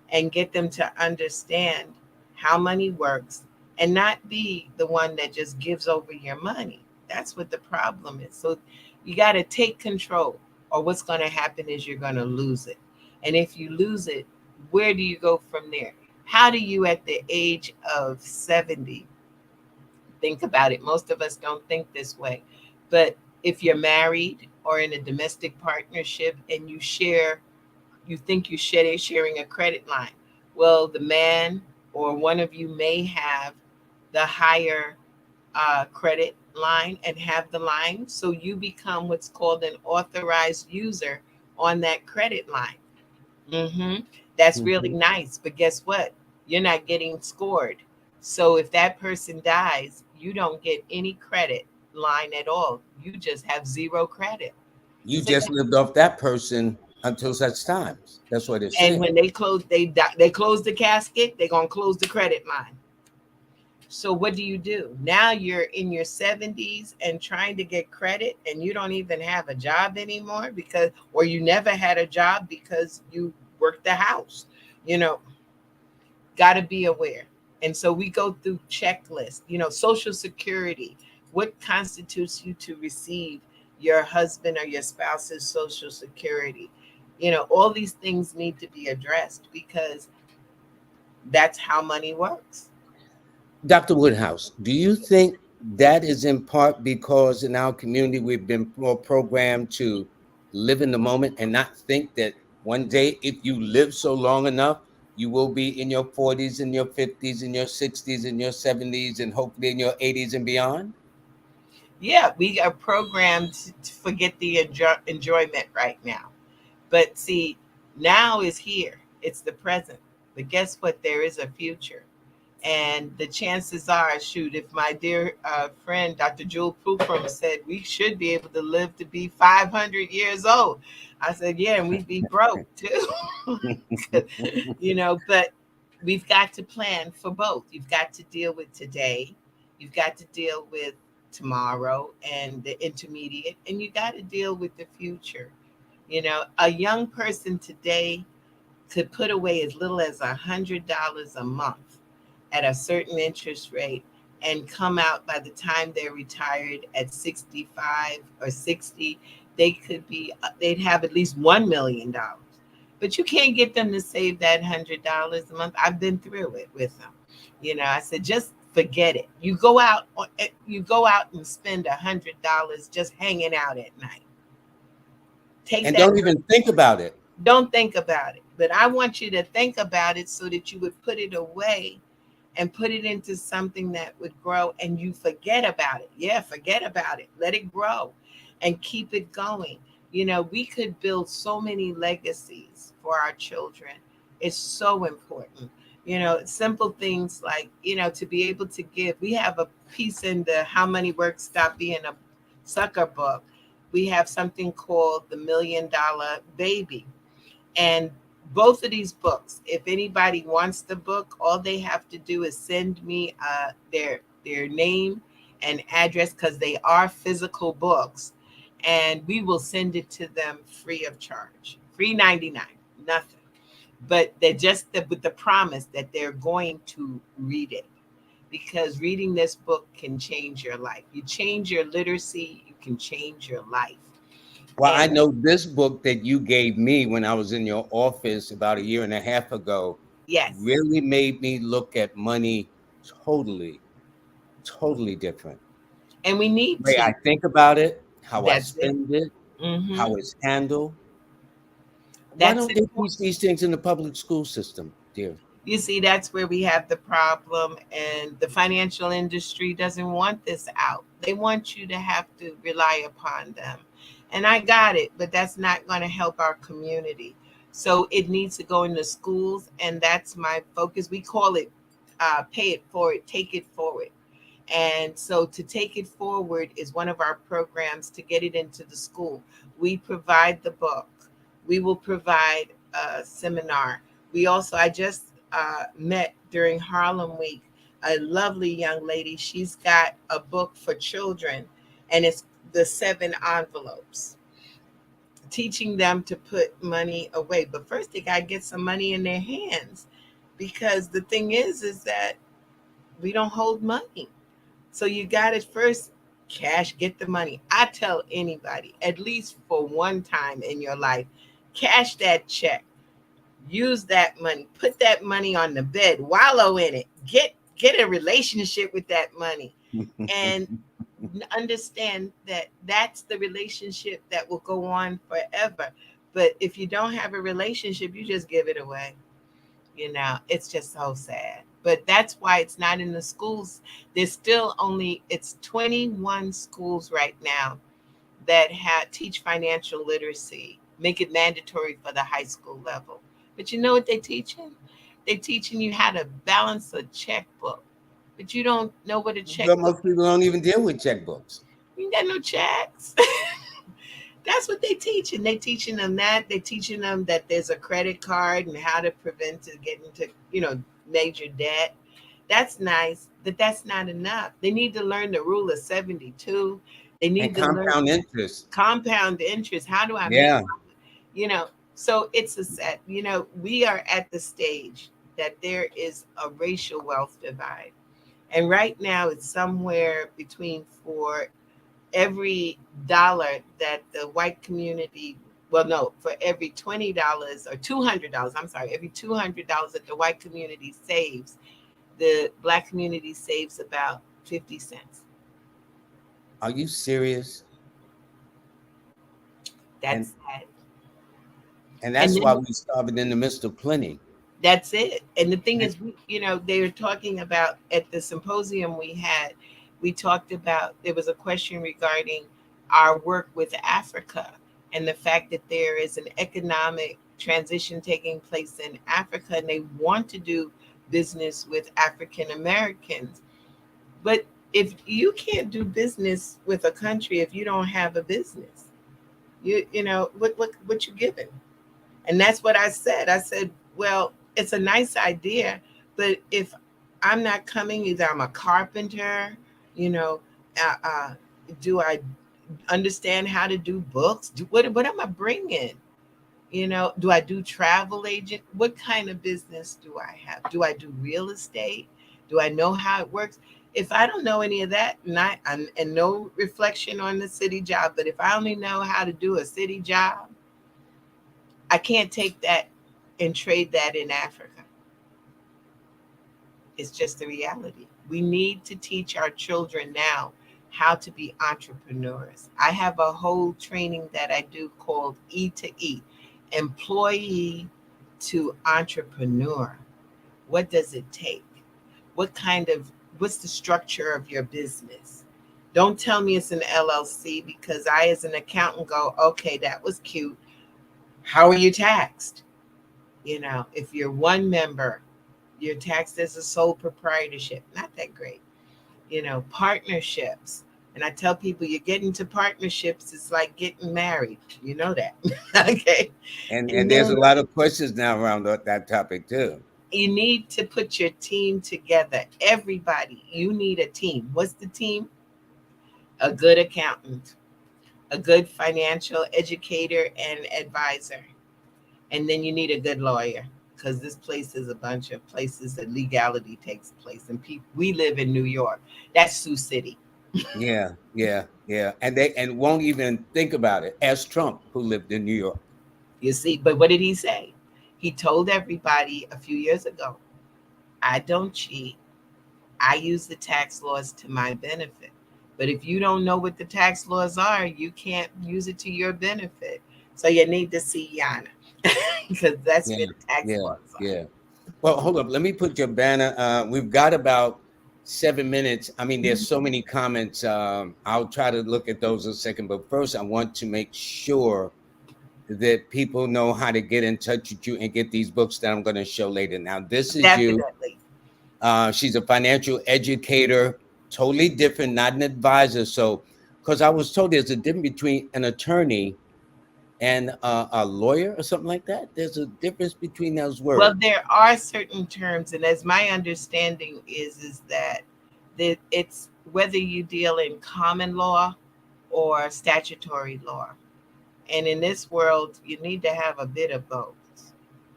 B: and get them to understand how money works, and not be the one that just gives over your money. That's what the problem is. So you got to take control, or what's going to happen is you're going to lose it. And if you lose it, where do you go from there? How do you, at the age of 70, think about it? Most of us don't think this way. But if you're married or in a domestic partnership and you think you share sharing a credit line. Well, the man or one of you may have the higher credit line and have the line. So you become what's called an authorized user on that credit line. hmm That's really
A: Mm-hmm.
B: nice. But guess what? You're not getting scored. So if that person dies, you don't get any credit line at all. You just have zero credit.
A: You
B: So
A: just lived off that person until such times. That's what they're
B: and
A: saying.
B: when they close, they close the casket. They're gonna close the credit line. So what do? Now you're in your 70s and trying to get credit, and you don't even have a job anymore because, or you never had a job because you worked the house. You know, got to be aware. And so we go through checklists. Social Security. What constitutes you to receive your husband or your spouse's Social Security? All these things need to be addressed because that's how money works.
A: Dr. Woodhouse, do you think that is in part because in our community we've been more programmed to live in the moment and not think that one day, if you live so long enough, you will be in your 40s, in your 50s, in your 60s, in your 70s, and hopefully in your 80s and beyond?
B: Yeah, we are programmed to forget the enjoyment right now. But see, now is here. It's the present. But guess what? There is a future. And the chances are, shoot, if my dear friend Dr. Jewel Pookrum said we should be able to live to be 500 years old, I said, yeah, and we'd be broke too. But we've got to plan for both. You've got to deal with today, you've got to deal with tomorrow and the intermediate, and you got to deal with the future. A young person today could put away as little as $100 a month at a certain interest rate and come out by the time they're retired at 65 or 60, they'd have at least $1 million. But you can't get them to save that $100 a month. I've been through it with them. I said, just forget it. You go out and spend $100 just hanging out at night. Take
A: And
B: that.
A: don't even think about it.
B: Don't think about it. But I want you to think about it so that you would put it away and put it into something that would grow, and you forget about it. Yeah, forget about it. Let it grow and keep it going. We could build so many legacies for our children. It's so important. Simple things like, to be able to give. We have a piece in the How Money Works Stop Being a Sucker book. We have something called the $1 Million Baby. And both of these books, if anybody wants the book, all they have to do is send me their name and address, because they are physical books, and we will send it to them free of charge, free 99, nothing. But they're just with the promise that they're going to read it, because reading this book can change your life. You change your literacy, you can change your life.
A: Well, I
B: And
A: know this book that you gave me when I was in your office about a year and a half ago
B: yes,
A: really made me look at money totally, totally different.
B: and we
A: The
B: need
A: way
B: to.
A: I think about it, how I
B: That's it.
A: spend it,
B: Hmm.
A: how it's handled. Why
B: That's
A: don't they
B: important.
A: teach these things in the public school system, dear?
B: You see, that's where we have the problem, and the financial industry doesn't want this out. They want you to have to rely upon them. And I got it, but that's not going to help our community. So it needs to go into schools, and that's my focus. We call it pay it forward, take it forward. And so to take it forward is one of our programs to get it into the school. We provide the book. We will provide a seminar. I just met during Harlem Week a lovely young lady. She's got a book for children, and it's the 7 envelopes, teaching them to put money away. But first, they got to get some money in their hands, because the thing is that we don't hold money. So you got to first cash, get the money. I tell anybody, at least for one time in your life, cash that check, use that money, put that money on the bed, wallow in it, get a relationship with that money, and understand that that's the relationship that will go on forever. But if you don't have a relationship, you just give it away. It's just so sad. But that's why it's not in the schools. There's still only, it's 21 schools right now that teach financial literacy, make it mandatory for the high school level. But you know what they're teaching? They're teaching you how to balance a checkbook. But you don't know what a
A: But
B: checkbook
A: most people don't even deal with checkbooks.
B: is. You ain't got no checks. That's what they teaching. They teaching them that. They teaching them that there's a credit card and how to prevent to get into, major debt. That's nice, but that's not enough. They need to learn the rule of 72. They
A: And
B: need to learn
A: compound interest.
B: compound interest. How do I make,
A: Yeah.
B: so it's a set, we are at the stage that there is a racial wealth divide. And right now it's somewhere between, for every dollar that the white community, well, no, for every $20 or $200, I'm sorry, every $200 that the white community saves, the black community saves about 50 cents.
A: Are you serious? And
B: That's sad.
A: and
B: And
A: that's why
B: then
A: we starving in the midst of plenty.
B: that's it. And the thing
A: And,
B: is, they were talking about at the symposium we had, we talked about, there was a question regarding our work with Africa and the fact that there is an economic transition taking place in Africa, and they want to do business with African Americans. But if you can't do business with a country if you don't have a business, you know what you giving? And that's what I said. I said, well, it's a nice idea, but if I'm not coming, either I'm a carpenter, you know, do I understand how to do books? What am I bringing? You know, do I do travel agent? What kind of business do I have? Do I do real estate? Do I know how it works? If I don't know any of that, and no reflection on the city job, but if I only know how to do a city job, I can't take that and trade that in Africa. It's just the reality. We need to teach our children now how to be entrepreneurs. I have a whole training that I do called E to E, employee to entrepreneur. What does it take? What kind of what's the structure of your business? Don't tell me it's an LLC, because I as an accountant go, okay, that was cute. How are you taxed? You know, if you're one member, you're taxed as a sole proprietorship. Not that great. You know, partnerships. And I tell people, you get into partnerships, it's like getting married. You know that. Okay.
A: And
B: And
A: there's a
B: then
A: lot of questions now around that topic too.
B: you need to put your team together. Everybody, you need a team. What's the team? A good accountant, a good financial educator and advisor. And then you need a good lawyer, because this place is a bunch of places that legality takes place. And we live in New York. That's Sioux City.
A: Yeah, yeah, yeah. And won't even think about it. As Trump, who lived in New York.
B: You see, but what did he say? He told everybody a few years ago, I don't cheat. I use the tax laws to my benefit. But if you don't know what the tax laws are, you can't use it to your benefit. So you need to see Yana, because that's
A: Yeah,
B: where the tax
A: yeah,
B: laws are.
A: yeah. Well, hold up. Let me put your banner. We've got about 7 minutes. I mean, there's so many comments. I'll try to look at those in a second. But first, I want to make sure that people know how to get in touch with you and get these books that I'm going to show later. Now, this is you.
B: Definitely.
A: She's a financial educator, totally different, not an advisor. So, because I was told there's a difference between an attorney and a lawyer or something like that. There's a difference between those
B: Well,
A: words.
B: there are certain terms, and as my understanding is that it's whether you deal in common law or statutory law. And in this world, you need to have a bit of both,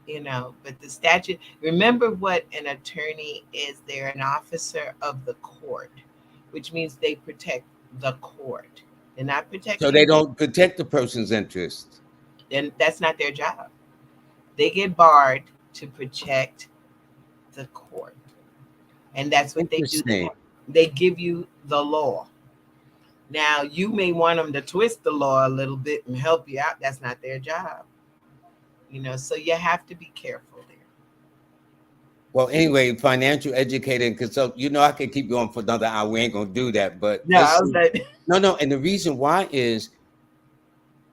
B: you know. But the statute, remember what an attorney is, they're an officer of the court, which means they protect the court. They're not
A: So
B: protecting
A: they
B: you,
A: don't protect the person's interest.
B: then that's not their job. They get barred to protect the court. And that's what they do.
A: Interesting.
B: They give you the law. Now, you may want them to twist the law a little bit and help you out. That's not their job, you know. So you have to be careful there.
A: Well, anyway, financial educator and consult. You know, I could keep going for another hour. We ain't gonna do that. But
B: No, I
A: this
B: was
A: is
B: like,
A: no, no. And the reason why is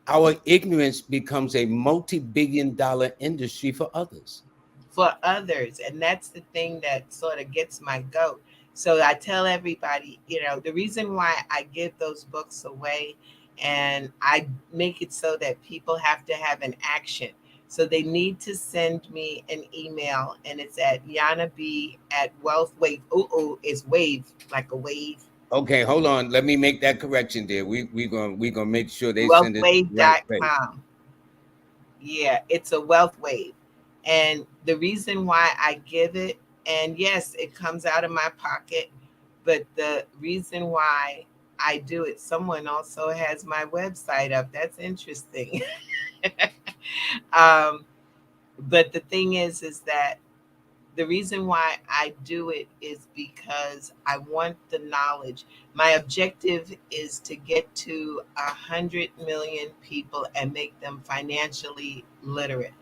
A: our ignorance becomes a multi-billion-dollar industry for others.
B: for others. And that's the thing that sort of gets my goat. So I tell everybody, you know, the reason why I give those books away, and I make it so that people have to have an action. So they need to send me an email, and it's at Yana B at Wealth Wave. Ooh, it's wave, like a wave.
A: Okay, hold on. Let me make that correction there. We gonna make sure they send it the right way.
B: Wealthwave.com. Yeah, it's a wealth wave. And the reason why I give it, and yes, it comes out of my pocket, but the reason why I do it, someone also has my website up. That's interesting. um, but the thing is that the reason why I do it is because I want the knowledge. My objective is to get to 100 million people and make them financially literate.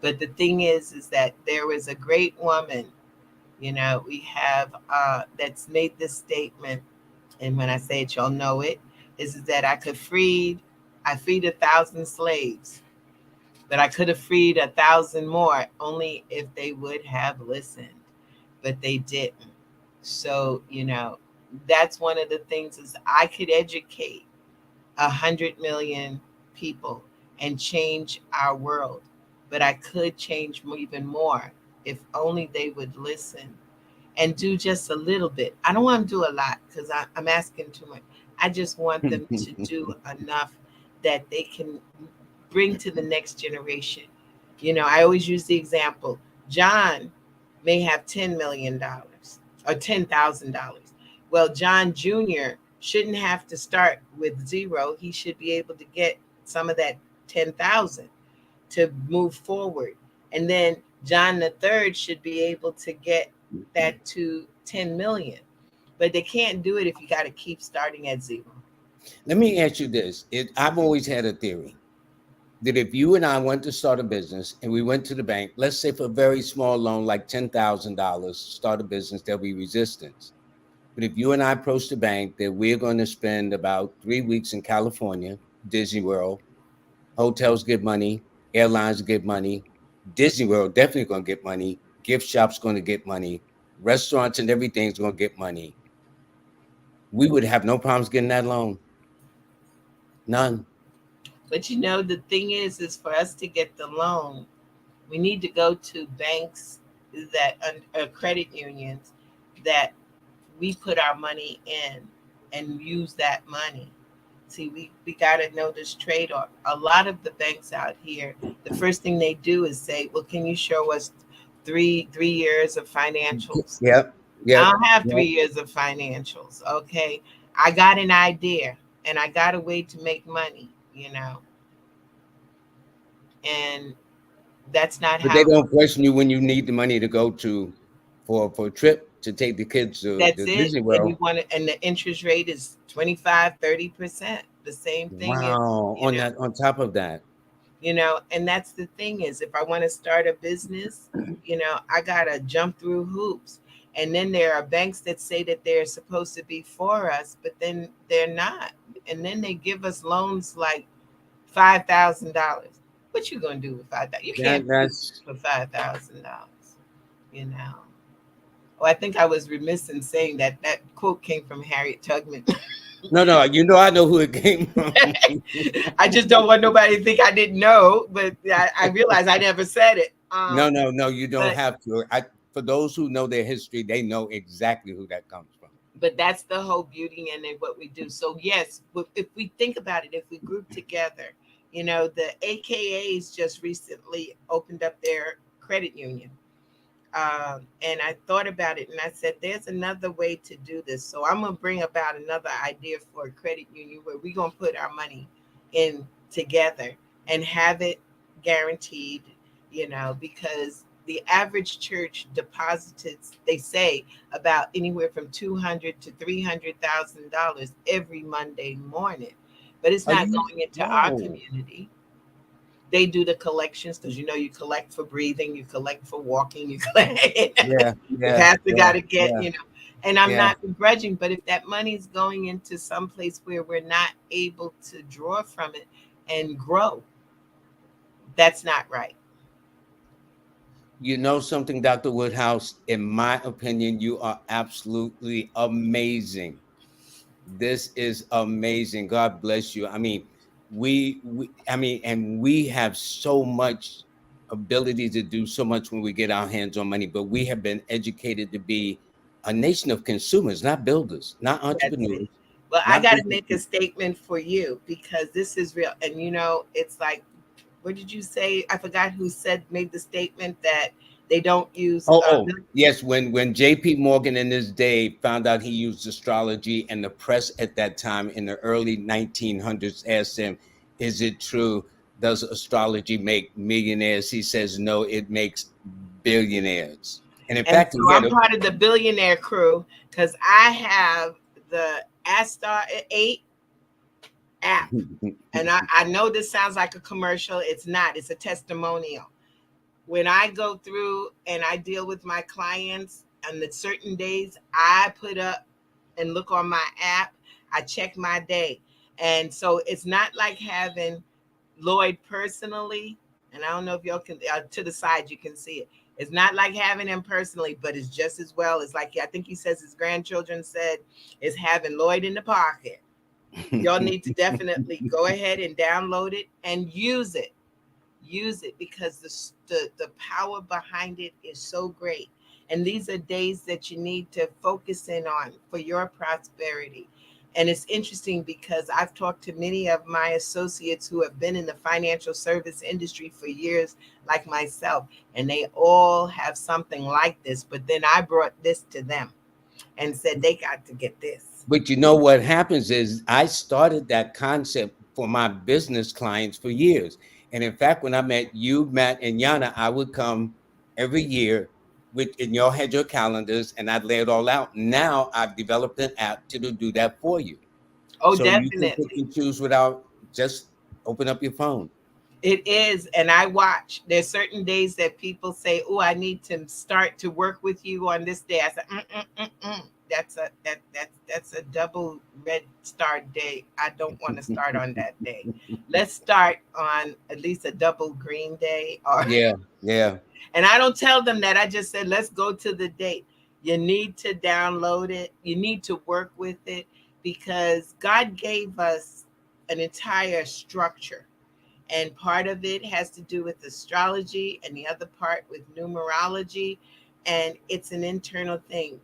B: But the thing is that there was a great woman, you know, we have that's made this statement, and when I say it, y'all know it, is that I freed 1,000 slaves, but I could have freed 1,000 more only if they would have listened. but they didn't. So, that's one of the things is I could educate 100 million people and change our world, but I could change even more if only they would listen and do just a little bit. I don't want to do a lot because I'm asking too much. I just want them to do enough that they can bring to the next generation. I always use the example John may have $10 million or $10,000. Well, John Jr. shouldn't have to start with zero. He should be able to get some of that 10,000 to move forward. And then John the third should be able to get that to 10 million. But they can't do it if you got to keep starting at zero.
A: Let me ask you this. I've always had a theory that if you and I went to start a business and we went to the bank, let's say for a very small loan, like $10,000, start a business, there'll be resistance. But if you and I approach the bank that we're going to spend about 3 weeks in California, Disney World, hotels get money, airlines get money, Disney World definitely going to get money, gift shops going to get money, restaurants and everything's going to get money. We would have no problems getting that loan. None.
B: But the thing is for us to get the loan, we need to go to banks that credit unions that we put our money in and use that money. See, we got to know this trade off. A lot of the banks out here, the first thing they do is say, well, can you show us three years of financials?
A: Yep.
B: I
A: Yep.
B: don't have
A: Yep.
B: 3 years of financials. Okay. I got an idea and I got a way to make money, and that's not
A: But they
B: how
A: don't question you when you need the money to go to for a trip to take the kids
B: that's
A: to
B: it.
A: Disney
B: And you
A: World.
B: want to, and the interest rate is 25, 30%. The same thing is,
A: Wow.
B: you know,
A: On top of that.
B: and that's the thing is if I want to start a business, I gotta jump through hoops. And then there are banks that say that they're supposed to be for us, but then they're not. And then they give us loans like $5,000. What you gonna do with 5,000? You can't do it
A: That's
B: for $5,000. You know. Oh, I think I was remiss in saying that that quote came from Harriet Tubman.
A: no. I know who it came from.
B: I just don't want nobody to think I didn't know, but I realized I never said it.
A: No. You don't
B: But
A: have to. For those who know their history, they know exactly who that comes from.
B: that's the whole beauty in it, what we do. So yes, if we think about it, if we group together, the AKAs just recently opened up their credit union. And I thought about it and I said, there's another way to do this. So I'm going to bring about another idea for a credit union where we're going to put our money in together and have it guaranteed, because the average church deposited, they say, about anywhere from 200 to $300,000 every Monday morning. But it's
A: Are
B: not
A: you?
B: going into our
A: Whoa.
B: community. They do the collections because you collect for breathing, you collect for walking, you collect.
A: Yeah.
B: The
A: Yeah.
B: pastor got
A: Yeah.
B: to get,
A: Yeah.
B: and I'm
A: Yeah.
B: not begrudging, but if that money is going into some place where we're not able to draw from it and grow, that's not right.
A: You know something, Dr. Woodhouse? In my opinion, you are absolutely amazing. This is amazing. God bless you. I mean, and we have so much ability to do so much when we get our hands on money, but we have been educated to be a nation of consumers, not builders, not
B: That's it.
A: entrepreneurs,
B: Well, I
A: not
B: got to
A: business
B: make a
A: people.
B: statement for you because this is real. And, it's like, what did you say? I forgot who made the statement that they don't use.
A: Oh, yes. When J.P. Morgan in his day found out he used astrology, and the press at that time in the early 1900s asked him, "Is it true? Does astrology make millionaires?" He says, "No, it makes billionaires." And in
B: And
A: fact,
B: so
A: he had
B: I'm
A: a.
B: part of the billionaire crew because I have the Astar 8 app. And I know this sounds like a commercial. It's not, it's a testimonial. When I go through and I deal with my clients on the certain days, I put up and look on my app, I check my day. And so it's not like having Lloyd personally. And I don't know if y'all can, to the side, you can see it. It's not like having him personally, but it's just as well. It's like I think he says his grandchildren said is having Lloyd in the pocket. Y'all need to definitely go ahead and download it and use it. Use it because the power behind it is so great. And these are days that you need to focus in on for your prosperity. And it's interesting because I've talked to many of my associates who have been in the financial service industry for years, like myself, and they all have something like this. But then I brought this to them and said they got to get this.
A: But you know what happens is I started that concept for my business clients for years. And in fact, when I met you, Matt, and Yana, I would come every year with, and y'all had your calendars and I'd lay it all out. Now I've developed an app to do that for you.
B: Oh,
A: So you can pick
B: definitely.
A: and choose without just open up your phone.
B: It is, and I watch. There's certain days that people say, "Oh, I need to start to work with you on this day." I said, "That's a double red star day. I don't want to start on that day. Let's start on at least a double green day." Or,
A: Yeah, yeah.
B: and I don't tell them that. I just said, "Let's go to the date." You need to download it. You need to work with it because God gave us an entire structure, and part of it has to do with astrology and the other part with numerology, and it's an internal thing.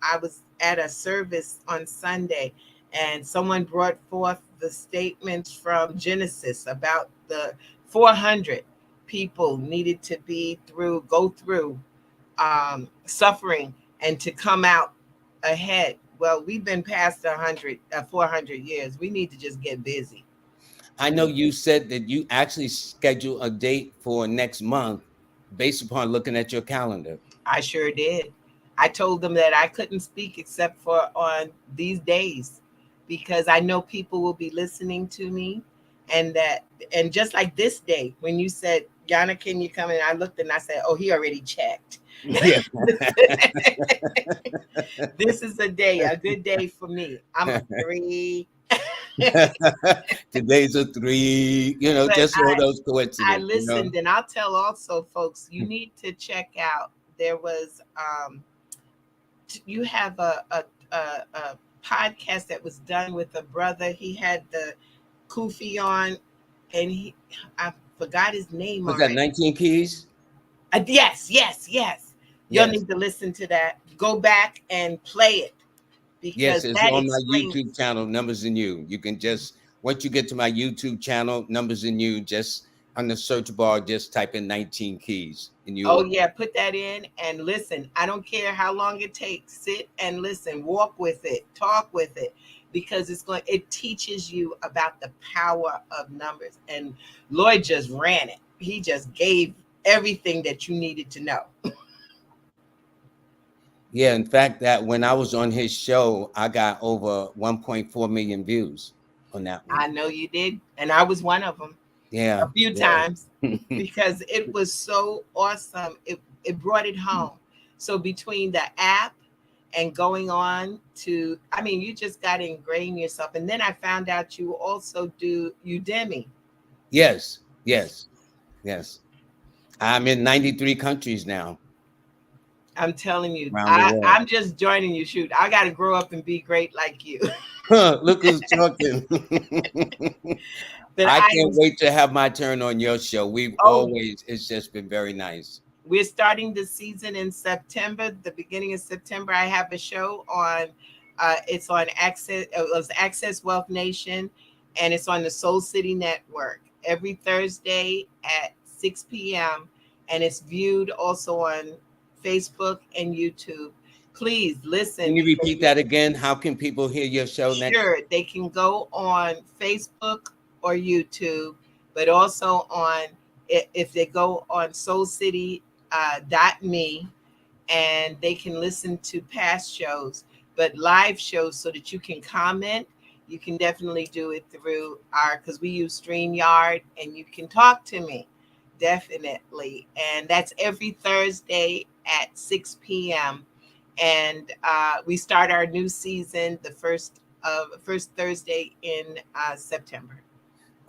B: I was at a service on Sunday and someone brought forth the statements from Genesis about the 400 people needed to go through suffering and to come out ahead. Well, we've been past 400 years. We need to just get busy.
A: I know you said that you actually schedule a date for next month based upon looking at your calendar.
B: I sure did. I told them that I couldn't speak except for on these days because I know people will be listening to me, and that and just like this day when you said, "Yana, can you come in?" I looked and I said, "Oh, he already checked."
A: Yeah.
B: This is a good day for me. I'm a 3.
A: Today's a 3,
B: But
A: just all those
B: I
A: coincidences.
B: listened, and I'll tell also folks, you need to check out. There was you have a podcast that was done with a brother. He had the Kufi on, and I forgot his name
A: Was that
B: already.
A: 19 Keys?
B: Yes, yes, yes. You'll
A: Yes.
B: need to listen to that. Go back and play it
A: Yes,
B: because
A: it's
B: that
A: on my
B: explains.
A: YouTube channel, Numbers and You. You can just, once you get to my YouTube channel, Numbers and You, just on the search bar, just type in 19 Keys and you
B: Oh
A: will.
B: yeah, put that in and listen. I don't care how long it takes. Sit and listen. Walk with it. Talk with it because it teaches you about the power of numbers. And Lloyd just ran it. He just gave everything that you needed to know.
A: Yeah, in fact, that when I was on his show, I got over 1.4 million views on that one.
B: I know you did, and I was one of them
A: Yeah,
B: a few times
A: yeah.
B: because it was so awesome. It brought it home. So between the app and going on to, I mean, you just got to ingrain yourself. And then I found out you also do Udemy.
A: Yes, yes, yes. I'm in 93 countries now
B: I'm telling you,
A: around the world.
B: I'm just joining you. Shoot, I got to grow up and be great like you.
A: Look who's talking.
B: But
A: I
B: I
A: can't
B: am,
A: wait to have my turn on your show.
B: oh,
A: It's just been very nice.
B: we're starting the season in September, the beginning of September. I have a show on, it's on Access, it was Access Wealth Nation, and it's on the Soul City Network every Thursday at 6 p.m. And it's viewed also on Facebook and YouTube. Please listen
A: Can you
B: because
A: repeat that again? How can people hear your show next?
B: sure, they can go on Facebook or YouTube, but also on if they go on Soul City .me, and they can listen to past shows, but live shows so that you can comment. You can definitely do it through our because we use StreamYard, and you can talk to me definitely, and that's every Thursday at 6 p.m. And we start our new season the first Thursday in September.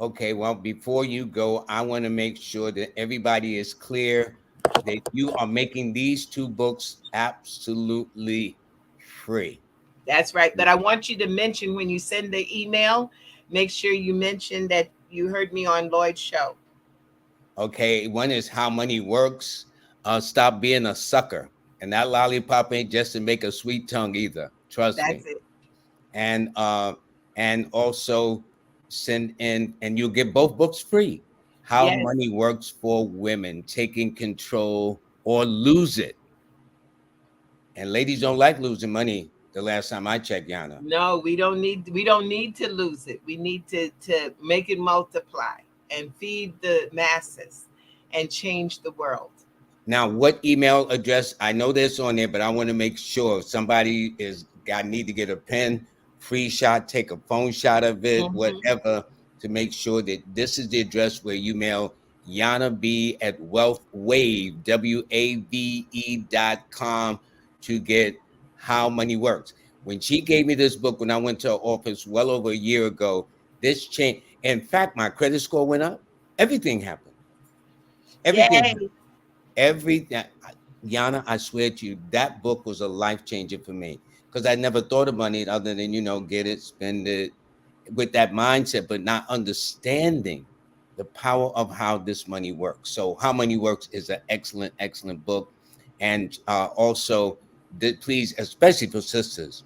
A: Okay, well, before you go, I want to make sure that everybody is clear that you are making these two books absolutely free.
B: That's right. But I want you to mention when you send the email, make sure you mention that you heard me on Lloyd's show.
A: Okay, one is how money works. Stop being a sucker. And that lollipop ain't just to make a sweet tongue either. Trust
B: That's
A: me.
B: it.
A: And also send in, and you'll get both books free. How
B: Yes.
A: money works for women, taking control or lose it. And ladies don't like losing money. The last time I checked, Yana.
B: No, we don't need to lose it. We need to make it multiply and feed the masses and change the world.
A: Now, what email address? I know this on there, but I want to make sure if somebody is got need to get a pen, free shot, take a phone shot of it,
B: Hmm.
A: whatever, to make sure that this is the address where you mail Yana B at wealthwave, WAVE.com to get how money works. When she gave me this book when I went to her office well over a year ago, this changed. In fact, my credit score went up. Everything happened. Everything
B: Yay.
A: every Yana, I swear to you, that book was a life changer for me because I never thought of money other than get it, spend it with that mindset, but not understanding the power of how this money works. So, How Money Works is an excellent, excellent book, and also, please, especially for sisters,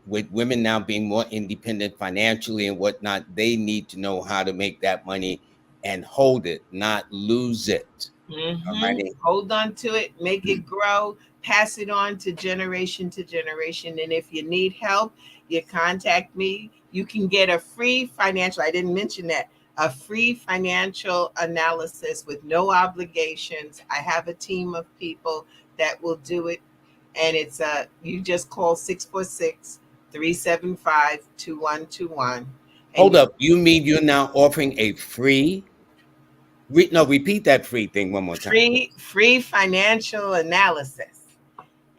A: with women now being more independent financially and whatnot, they need to know how to make that money and hold it, not lose it. All righty.
B: Hold on to it, make it grow, pass it on to generation. And if you need help, you contact me. You can get a free financial, I didn't mention that, a free financial analysis with no obligations. I have a team of people that will do it. And you just call 646-375-2121, and
A: Hold
B: you
A: up. You mean you're now offering a free? No, repeat that free thing one more time.
B: free financial analysis.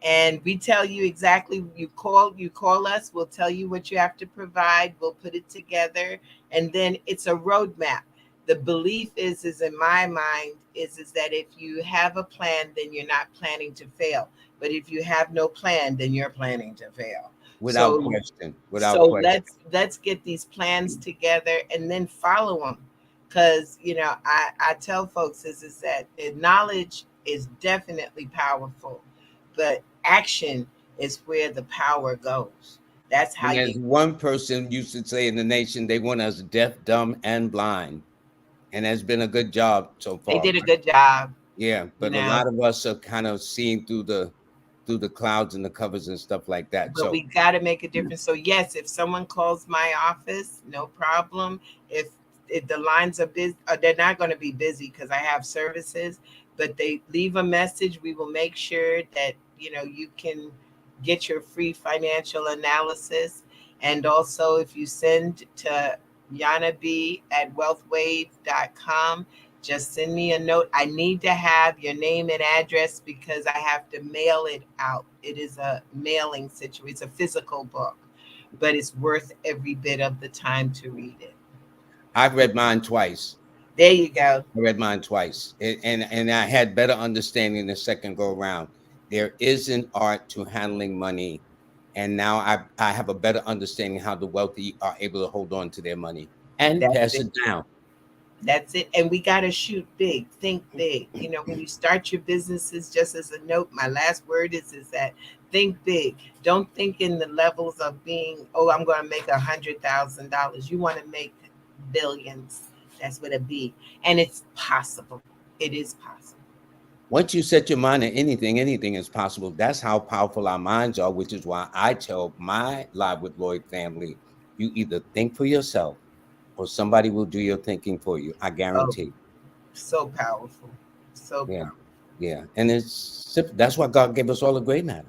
B: And we tell you exactly, you call us, we'll tell you what you have to provide, we'll put it together, and then it's a roadmap. The belief is in my mind is that if you have a plan, then you're not planning to fail. But if you have no plan, then you're planning to fail.
A: Without
B: So
A: question. Without
B: so
A: question.
B: let's get these plans together and then follow them. Because I tell folks is that the knowledge is definitely powerful, but action is where the power goes. That's how
A: And as
B: you
A: one person used to say in the nation, they want us deaf, dumb, and blind. And that's been a good job so
B: they
A: far.
B: did a good job.
A: Yeah,
B: you
A: but a
B: know
A: lot of us are kind of seeing through the clouds and the covers and stuff like that.
B: but
A: So
B: we got to make a difference. So yes, if someone calls my office, no problem. If the lines are busy, they're not going to be busy because I have services, but they leave a message, we will make sure that you can get your free financial analysis. And also, if you send to Yana B at wealthwave.com, just send me a note. I need to have your name and address because I have to mail it out. It is a mailing situation. It's a physical book, but it's worth every bit of the time to read it.
A: I've read mine twice.
B: There you go.
A: I read mine twice, and I had better understanding the second go around. There is an art to handling money, and now I have a better understanding how the wealthy are able to hold on to their money and
B: That's
A: pass
B: it.
A: it down.
B: That's it. And we got to shoot big, think big. When you start your businesses, just as a note, my last word is that think big. Don't think in the levels of being, oh, I'm going to make $100,000. You want to make billions. That's what it be. And it's possible. It is possible.
A: Once you set your mind to anything, anything is possible. That's how powerful our minds are, which is why I tell my Live with Lloyd family, you either think for yourself or somebody will do your thinking for you. I
B: Oh,
A: guarantee.
B: so powerful. So
A: Yeah.
B: powerful.
A: Yeah. And that's why God gave us all a gray matter,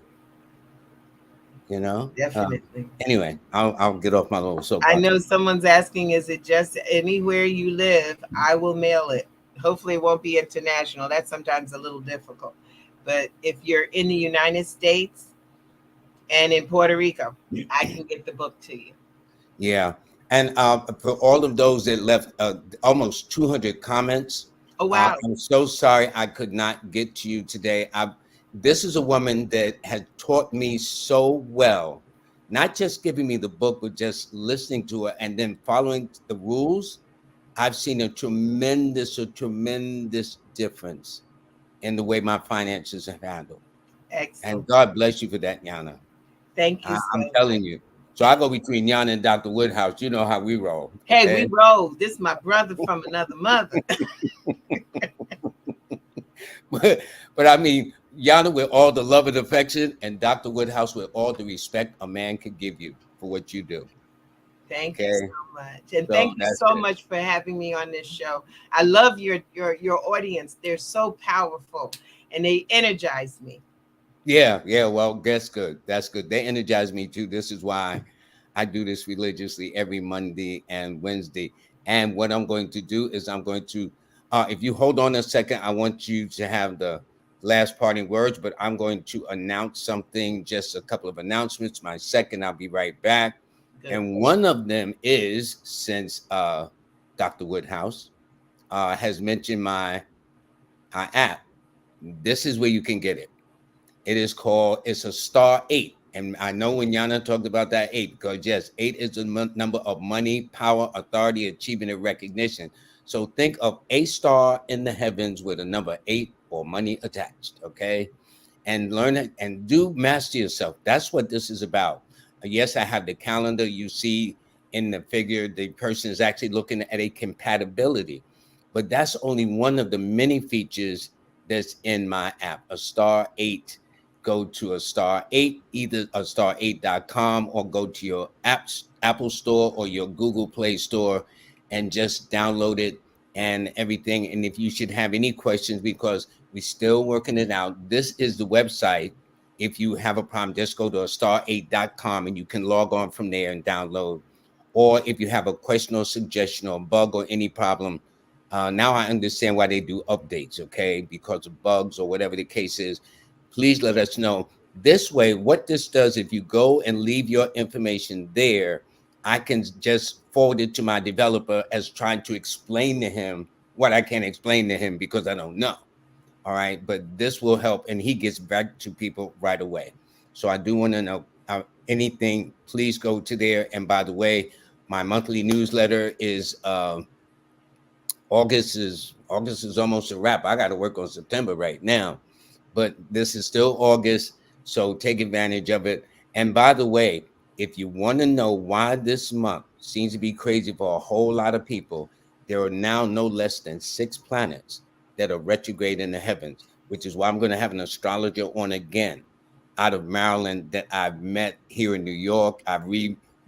A: you know?
B: Definitely.
A: Anyway, I'll get off my little
B: I
A: soapbox.
B: know someone's asking, is it just anywhere you live? I will mail it. Hopefully, it won't be international. That's sometimes a little difficult. But if you're in the United States and in Puerto Rico, I can get the book to you.
A: Yeah. And for all of those that left almost 200 comments,
B: Oh wow.
A: I'm so sorry I could not get to you today. This is a woman that has taught me so well, not just giving me the book, but just listening to her and then following the rules. I've seen a tremendous difference in the way my finances have handled. And
B: Excellent.
A: God bless you for that, Yana.
B: Thank you so
A: I'm
B: much.
A: telling you. So I go between Yana and Dr. Woodhouse. You know how we roll,
B: Hey, we
A: okay?
B: roll. This is my brother from another mother.
A: but, but I mean, Yana with all the love and affection, and Dr. Woodhouse with all the respect a man could give you for what you do.
B: Thank you so
A: Okay,
B: much. And
A: so
B: thank you
A: that's
B: so
A: it.
B: much for having me on this show. I love your audience. They're so powerful and they energize me.
A: Yeah, yeah. Well, that's good. That's good. They energize me too. This is why I do this religiously every Monday and Wednesday. And what I'm going to do is I'm going to, if you hold on a second, I want you to have the last parting words, but I'm going to announce something, just a couple of announcements. My second, I'll be right back.
B: Good.
A: And one of them is since Dr. Woodhouse has mentioned my app, this is where you can get it. It's a star eight. And I know when Yana talked about that eight, because yes, eight is the number of money, power, authority, achievement, and recognition. So think of a star in the heavens with a number eight or money attached. Okay, and learn it and do master yourself. That's what this is about. Yes, I have the calendar. You see in the figure, the person is actually looking at a compatibility, but that's only one of the many features that's in my app. A star eight. Go to a star eight, either a star8.com or go to your Apple store or your Google Play store and just download it and everything. And if you should have any questions, because we're still working it out. This is the website. If you have a problem, just go to star8.com and you can log on from there and download. Or if you have a question or suggestion or bug or any problem, now I understand why they do updates, okay? Because of bugs or whatever the case is, please let us know. This way, what this does, if you go and leave your information there, I can just forward it to my developer as trying to explain to him what I can't explain to him because I don't know. All right, but this will help, and he gets back to people right away. So I do want to know anything. Please go to there. And by the way, my monthly newsletter is August is almost a wrap. I got to work on September right now, but this is still August, so take advantage of it. And by the way, if you want to know why this month seems to be crazy for a whole lot of people, there are now no less than 6 planets that are retrograde in the heavens, which is why I'm going to have an astrologer on again out of Maryland that I've met here in New York. I've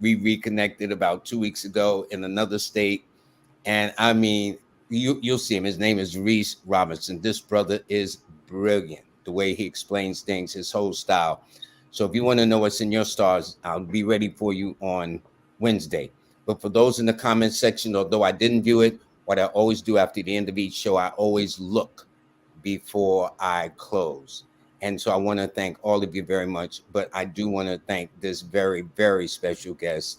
A: reconnected about 2 weeks ago in another state, and I mean, you'll see him. His name is Reese Robinson. This brother is brilliant. The way he explains things, his whole style. So if you want to know what's in your stars, I'll be ready for you on Wednesday. But for those in the comment section, although I didn't do it, what I always do after the end of each show, I always look before I close. And so I want to thank all of you very much. But I do want to thank this very, very special guest,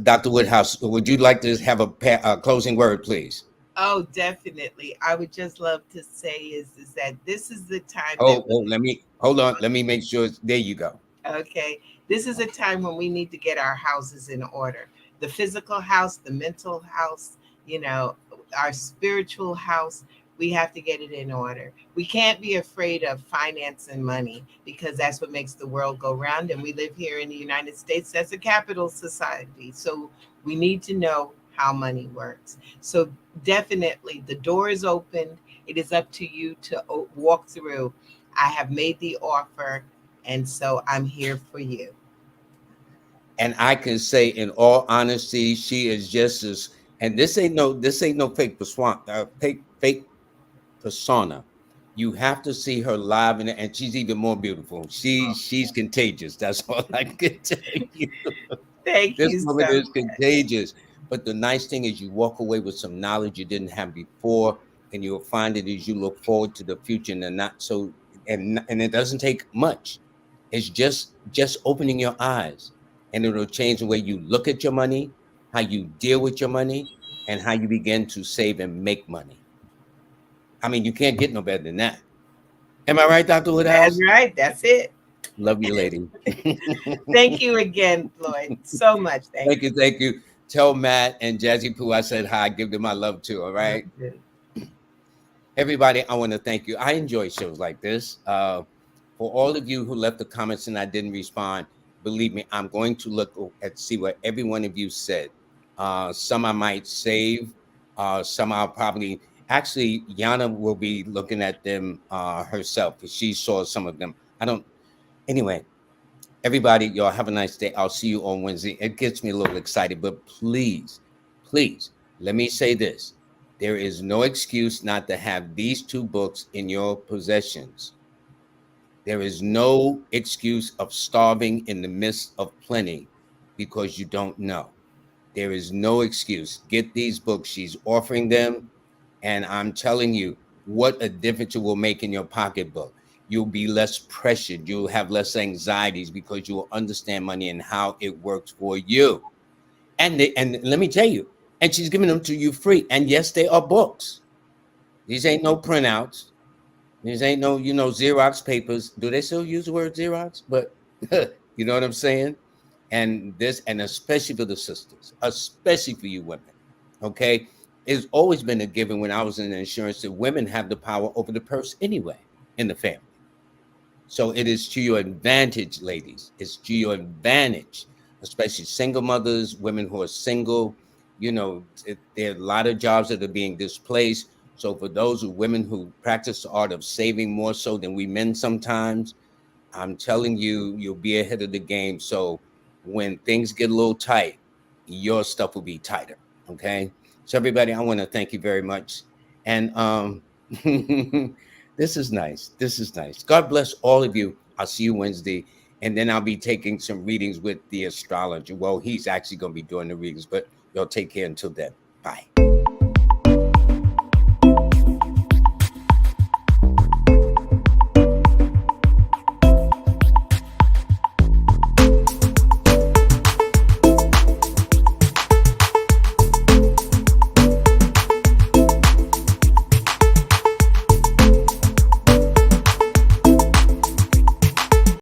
A: Dr. Woodhouse. Would you like to have a closing word, please?
B: Oh, definitely. I would just love to say is that this is the time that
A: Oh, let me hold on. Let me make sure. There you go.
B: okay, this is a time when we need to get our houses in order. The physical house, the mental house, you know, our spiritual house, we have to get it in order. We can't be afraid of finance and money because that's what makes the world go round. And we live here in the United States as a capital society. So we need to know how money works. So definitely the door is open. It is up to you to walk through. I have made the offer, and so I'm here for you.
A: And I can say, in all honesty, she is just as. And this ain't no fake persona. You have to see her live, and she's even more beautiful. She's contagious. That's all I can tell you.
B: Thank
A: This
B: you
A: woman
B: so
A: is
B: much.
A: contagious. But the nice thing is you walk away with some knowledge you didn't have before, and you'll find it as you look forward to the future and not so and it doesn't take much. It's just opening your eyes, and it'll change the way you look at your money, how you deal with your money, and how you begin to save and make money. I mean, you can't get no better than that. Am I right, Dr.
B: That's
A: Woodhouse?
B: right. That's it.
A: Love you, lady.
B: Thank you again, Lloyd, so much. Thank
A: Thank you, thank you. Tell Matt and Jazzy Pooh I said hi. Give them my love too. All
B: you.
A: right, everybody. I want to thank you. I enjoy shows like this. For all of you who left the comments and I didn't respond, believe me, I'm going to look at see what every one of you said. Some I might save. Some I'll probably actually Yana will be looking at them herself because she saw some of them. I don't. Anyway, everybody, y'all have a nice day. I'll see you on Wednesday. It gets me a little excited, but please, please, let me say this. There is no excuse not to have these two books in your possessions. There is no excuse of starving in the midst of plenty because you don't know. There is no excuse. Get these books. She's offering them. And I'm telling you, what a difference it will make in your pocketbook. You'll be less pressured. You'll have less anxieties because you will understand money and how it works for you. And let me tell you, and she's giving them to you free. And yes, they are books. These ain't no printouts. These ain't no, Xerox papers. Do they still use the word Xerox? But you know what I'm saying? And especially for the sisters, especially for you women. Okay. It's always been a given when I was in insurance that women have the power over the purse anyway in the family. So it is to your advantage, ladies. It's to your advantage, especially single mothers, women who are single. There are a lot of jobs that are being displaced. So for those women who practice the art of saving more so than we men sometimes, I'm telling you, you'll be ahead of the game. So when things get a little tight, your stuff will be tighter. Okay. So everybody, I want to thank you very much. And this is nice. This is nice. God bless all of you. I'll see you Wednesday. And then I'll be taking some readings with the astrologer. Well, he's actually going to be doing the readings, but y'all take care until then. Bye.